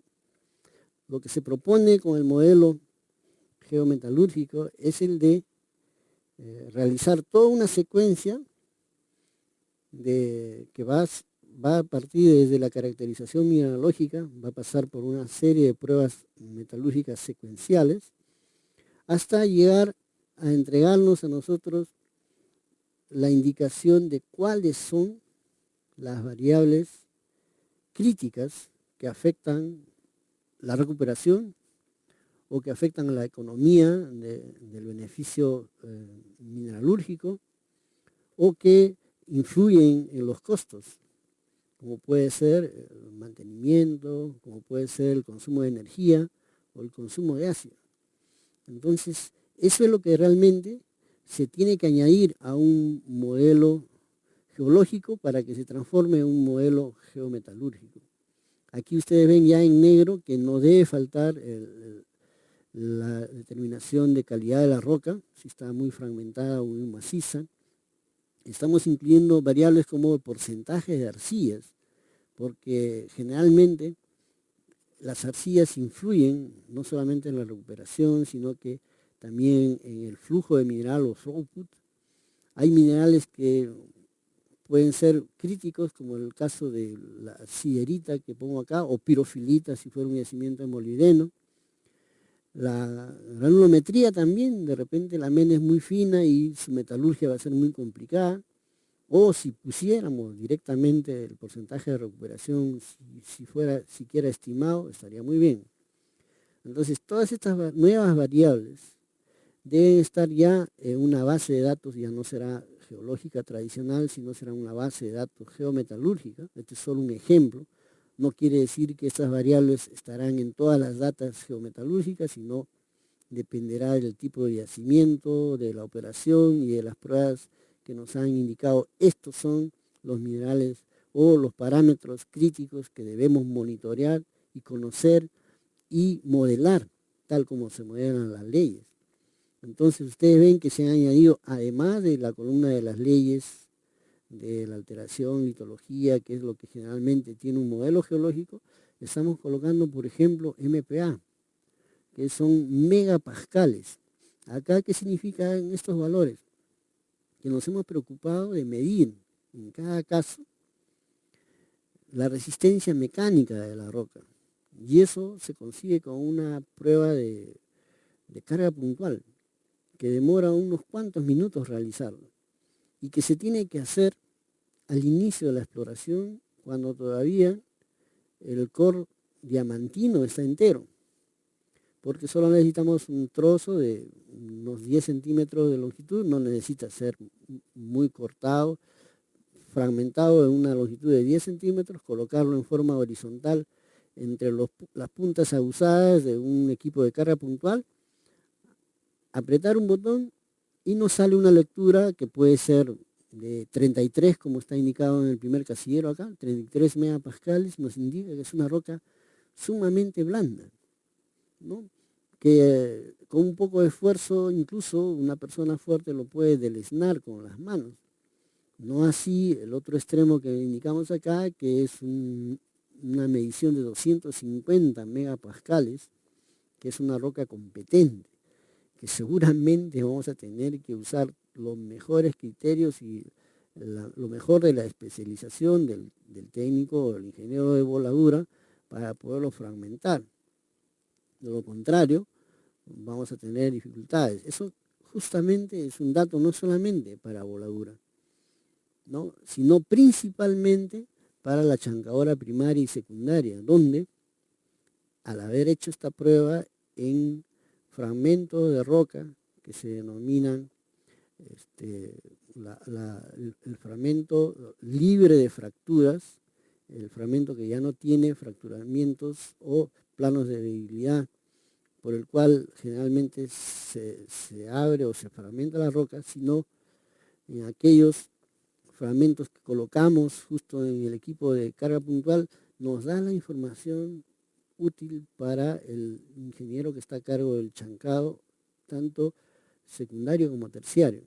Lo que se propone con el modelo geometalúrgico es el de realizar toda una secuencia que va a partir desde la caracterización mineralógica, va a pasar por una serie de pruebas metalúrgicas secuenciales, hasta llegar a entregarnos a nosotros la indicación de cuáles son las variables críticas que afectan la recuperación o que afectan a la economía del beneficio mineralúrgico, o que influyen en los costos, como puede ser el mantenimiento, como puede ser el consumo de energía o el consumo de ácido. Entonces, eso es lo que realmente se tiene que añadir a un modelo geológico para que se transforme en un modelo geometalúrgico. Aquí ustedes ven ya en negro que no debe faltar la determinación de calidad de la roca, si está muy fragmentada o muy maciza. Estamos incluyendo variables como el porcentaje de arcillas, porque generalmente las arcillas influyen no solamente en la recuperación, sino que también en el flujo de mineral o throughput. Hay minerales que pueden ser críticos, como el caso de la siderita que pongo acá, o pirofilita si fuera un yacimiento de molibdeno. La granulometría también, de repente la mena es muy fina y su metalurgia va a ser muy complicada. O si pusiéramos directamente el porcentaje de recuperación, si fuera siquiera estimado, estaría muy bien. Entonces, todas estas nuevas variables deben estar ya en una base de datos, ya no será geológica tradicional, sino será una base de datos geometalúrgica. Este es solo un ejemplo. No quiere decir que estas variables estarán en todas las datas geometalúrgicas, sino dependerá del tipo de yacimiento, de la operación y de las pruebas que nos han indicado. Estos son los minerales o los parámetros críticos que debemos monitorear y conocer y modelar, tal como se modelan las leyes. Entonces ustedes ven que se han añadido, además de la columna de las leyes, de la alteración, litología, que es lo que generalmente tiene un modelo geológico, estamos colocando, por ejemplo, MPa, que son megapascales. Acá, ¿qué significan estos valores? Que nos hemos preocupado de medir en cada caso la resistencia mecánica de la roca. Y eso se consigue con una prueba de carga puntual, que demora unos cuantos minutos realizarlo, y que se tiene que hacer al inicio de la exploración, cuando todavía el core diamantino está entero, porque solo necesitamos un trozo de unos 10 centímetros de longitud, no necesita ser muy cortado, fragmentado en una longitud de 10 centímetros, colocarlo en forma horizontal entre las puntas abusadas de un equipo de carga puntual, apretar un botón y nos sale una lectura que puede ser de 33, como está indicado en el primer casillero acá, 33 megapascales, nos indica que es una roca sumamente blanda, ¿no? Que con un poco de esfuerzo, incluso una persona fuerte lo puede deleznar con las manos. No así el otro extremo que indicamos acá, que es una medición de 250 megapascales, que es una roca competente, que seguramente vamos a tener que usar los mejores criterios y lo mejor de la especialización del técnico o del ingeniero de voladura para poderlo fragmentar. De lo contrario, vamos a tener dificultades. Eso justamente es un dato no solamente para voladura, ¿no?, sino principalmente para la chancadora primaria y secundaria, donde al haber hecho esta prueba en fragmentos de roca que se denominan el fragmento libre de fracturas, el fragmento que ya no tiene fracturamientos o planos de debilidad, por el cual generalmente se abre o se fragmenta la roca, sino en aquellos fragmentos que colocamos justo en el equipo de carga puntual, nos da la información útil para el ingeniero que está a cargo del chancado, tanto secundario como terciario.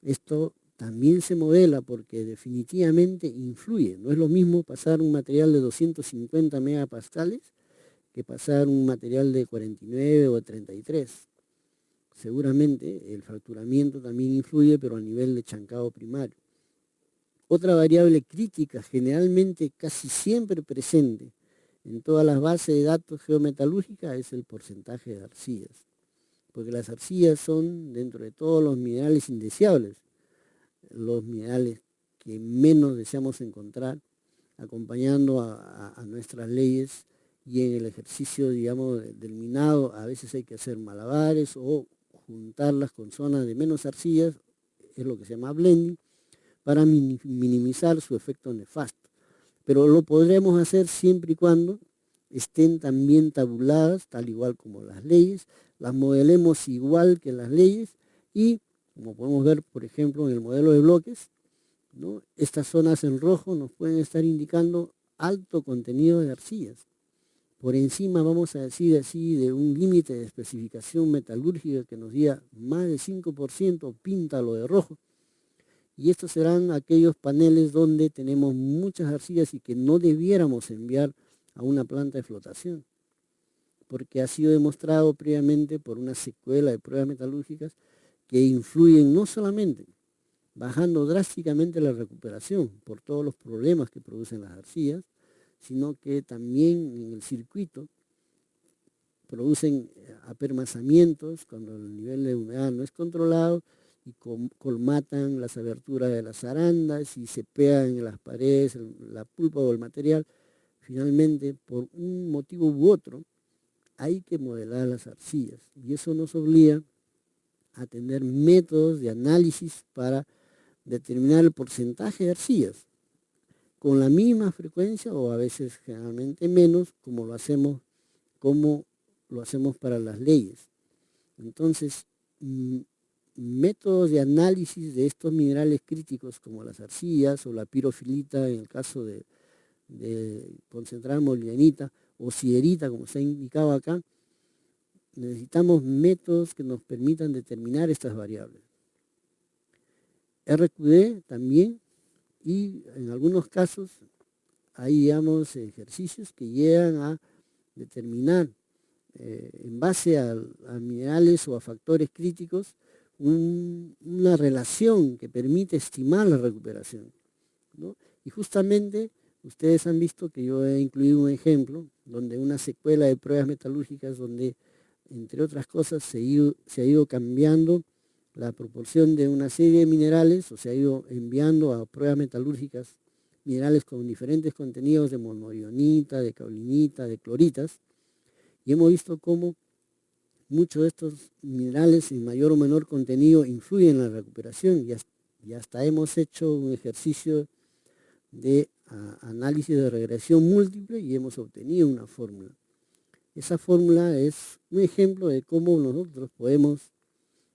Esto también se modela porque definitivamente influye. No es lo mismo pasar un material de 250 megapascales que pasar un material de 49 o 33. Seguramente el fracturamiento también influye, pero a nivel de chancado primario. Otra variable crítica, generalmente casi siempre presente en todas las bases de datos geometalúrgicas, es el porcentaje de arcillas. Porque las arcillas son, dentro de todos los minerales indeseables, los minerales que menos deseamos encontrar, acompañando a nuestras leyes, y en el ejercicio, digamos, del minado a veces hay que hacer malabares o juntarlas con zonas de menos arcillas, es lo que se llama blending, para minimizar su efecto nefasto. Pero lo podremos hacer siempre y cuando estén también tabuladas, tal igual como las leyes, las modelemos igual que las leyes y, como podemos ver, por ejemplo, en el modelo de bloques, ¿no? Estas zonas en rojo nos pueden estar indicando alto contenido de arcillas. Por encima, vamos a decir así, de un límite de especificación metalúrgica que nos diga más de 5%, píntalo de rojo. Y estos serán aquellos paneles donde tenemos muchas arcillas y que no debiéramos enviar a una planta de flotación, porque ha sido demostrado previamente por una secuela de pruebas metalúrgicas que influyen no solamente bajando drásticamente la recuperación por todos los problemas que producen las arcillas, sino que también en el circuito producen apermazamientos cuando el nivel de humedad no es controlado y colmatan las aberturas de las arandas y se pegan en las paredes, la pulpa o el material. Finalmente, por un motivo u otro, hay que modelar las arcillas y eso nos obliga a tener métodos de análisis para determinar el porcentaje de arcillas con la misma frecuencia o a veces generalmente menos, como lo hacemos para las leyes. Entonces, métodos de análisis de estos minerales críticos como las arcillas o la pirofilita en el caso de concentrar molinita o siderita, como se ha indicado acá, necesitamos métodos que nos permitan determinar estas variables. RQD también, y en algunos casos hay, digamos, ejercicios que llegan a determinar en base a minerales o a factores críticos una relación que permite estimar la recuperación, ¿no? Y justamente ustedes han visto que yo he incluido un ejemplo donde una secuela de pruebas metalúrgicas donde, entre otras cosas, se ha ido cambiando la proporción de una serie de minerales, o se ha ido enviando a pruebas metalúrgicas minerales con diferentes contenidos de monorionita, de caulinita, de cloritas, y hemos visto cómo muchos de estos minerales en mayor o menor contenido influyen en la recuperación y hasta hemos hecho un ejercicio de análisis de regresión múltiple y hemos obtenido una fórmula. Esa fórmula es un ejemplo de cómo nosotros podemos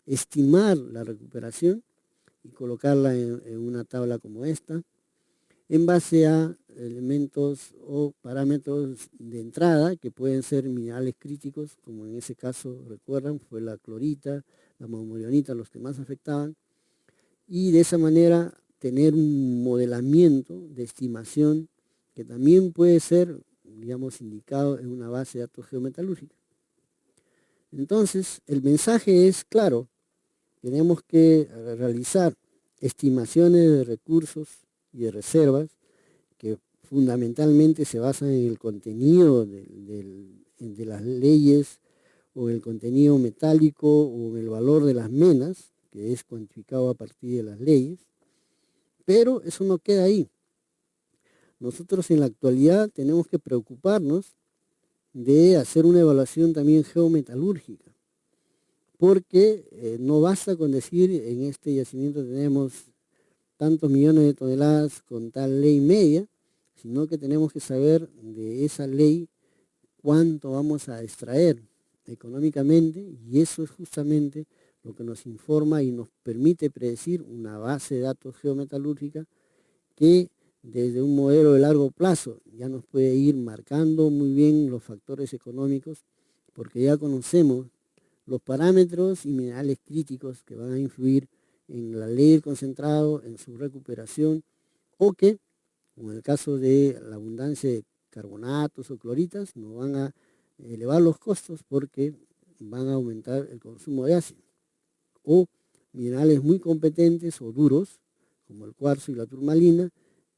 estimar la recuperación y colocarla en una tabla como esta, en base a elementos o parámetros de entrada que pueden ser minerales críticos, como en ese caso, recuerdan, fue la clorita, la maumorionita los que más afectaban, y de esa manera tener un modelamiento de estimación que también puede ser, digamos, indicado en una base de datos geometalúrgica. Entonces, el mensaje es claro, tenemos que realizar estimaciones de recursos y de reservas que fundamentalmente se basan en el contenido de las leyes o el contenido metálico o el valor de las menas, que es cuantificado a partir de las leyes, pero eso no queda ahí. Nosotros en la actualidad tenemos que preocuparnos de hacer una evaluación también geometalúrgica, porque no basta con decir en este yacimiento tenemos tantos millones de toneladas con tal ley media, sino que tenemos que saber de esa ley cuánto vamos a extraer económicamente, y eso es justamente lo que nos informa y nos permite predecir una base de datos geometalúrgica que desde un modelo de largo plazo ya nos puede ir marcando muy bien los factores económicos, porque ya conocemos los parámetros y minerales críticos que van a influir en la ley del concentrado, en su recuperación, o que, como en el caso de la abundancia de carbonatos o cloritas, nos van a elevar los costos porque van a aumentar el consumo de ácido. O minerales muy competentes o duros, como el cuarzo y la turmalina,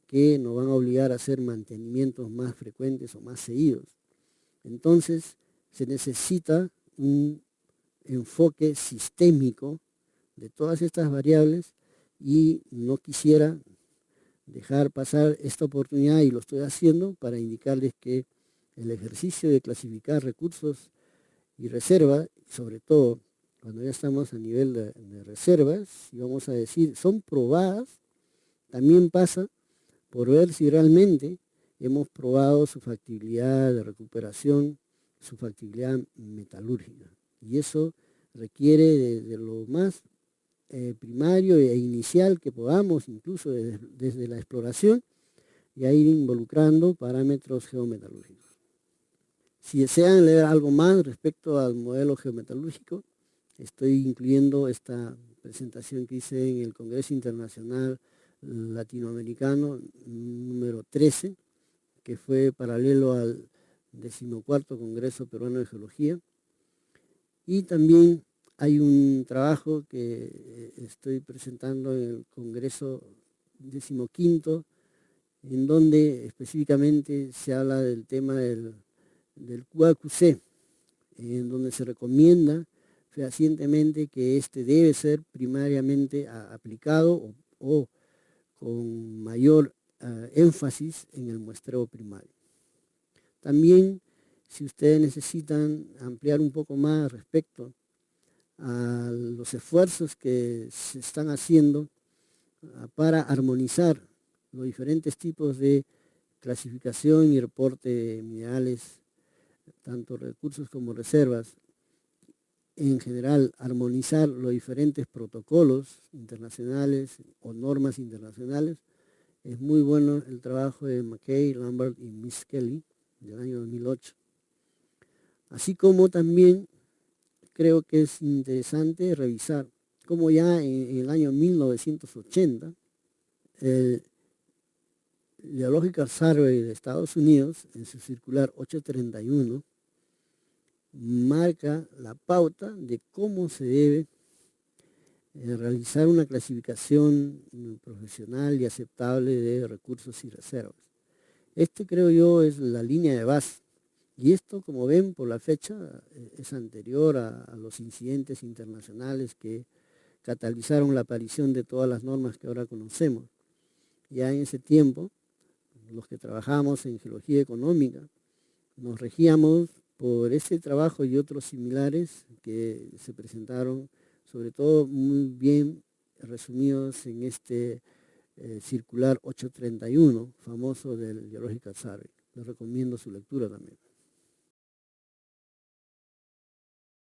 que nos van a obligar a hacer mantenimientos más frecuentes o más seguidos. Entonces, se necesita un enfoque sistémico de todas estas variables y no quisiera dejar pasar esta oportunidad, y lo estoy haciendo para indicarles que el ejercicio de clasificar recursos y reservas, sobre todo cuando ya estamos a nivel de reservas, y vamos a decir, son probadas, también pasa por ver si realmente hemos probado su factibilidad de recuperación, su factibilidad metalúrgica. Y eso requiere de lo más primario e inicial que podamos, incluso desde la exploración, y a ir involucrando parámetros geometalúrgicos. Si desean leer algo más respecto al modelo geometalúrgico, estoy incluyendo esta presentación que hice en el Congreso Internacional Latinoamericano número 13, que fue paralelo al 14º Congreso Peruano de Geología. Y también hay un trabajo que estoy presentando en el Congreso 15º, en donde específicamente se habla del tema del QAQC, en donde se recomienda fehacientemente que este debe ser primariamente aplicado o con mayor énfasis en el muestreo primario. También, si ustedes necesitan ampliar un poco más respecto a los esfuerzos que se están haciendo para armonizar los diferentes tipos de clasificación y reporte de minerales, tanto recursos como reservas, en general armonizar los diferentes protocolos internacionales o normas internacionales, es muy bueno el trabajo de McKay, Lambert y Miss Kelly del año 2008. Así como también creo que es interesante revisar cómo ya en el año 1980 el Geological Survey de Estados Unidos, en su circular 831, marca la pauta de cómo se debe realizar una clasificación profesional y aceptable de recursos y reservas. Este, creo yo, es la línea de base. Y esto, como ven por la fecha, es anterior a los incidentes internacionales que catalizaron la aparición de todas las normas que ahora conocemos. Ya en ese tiempo, los que trabajamos en geología económica, nos regíamos por este trabajo y otros similares que se presentaron, sobre todo muy bien resumidos en este circular 831, famoso del Geological Survey. Les recomiendo su lectura también.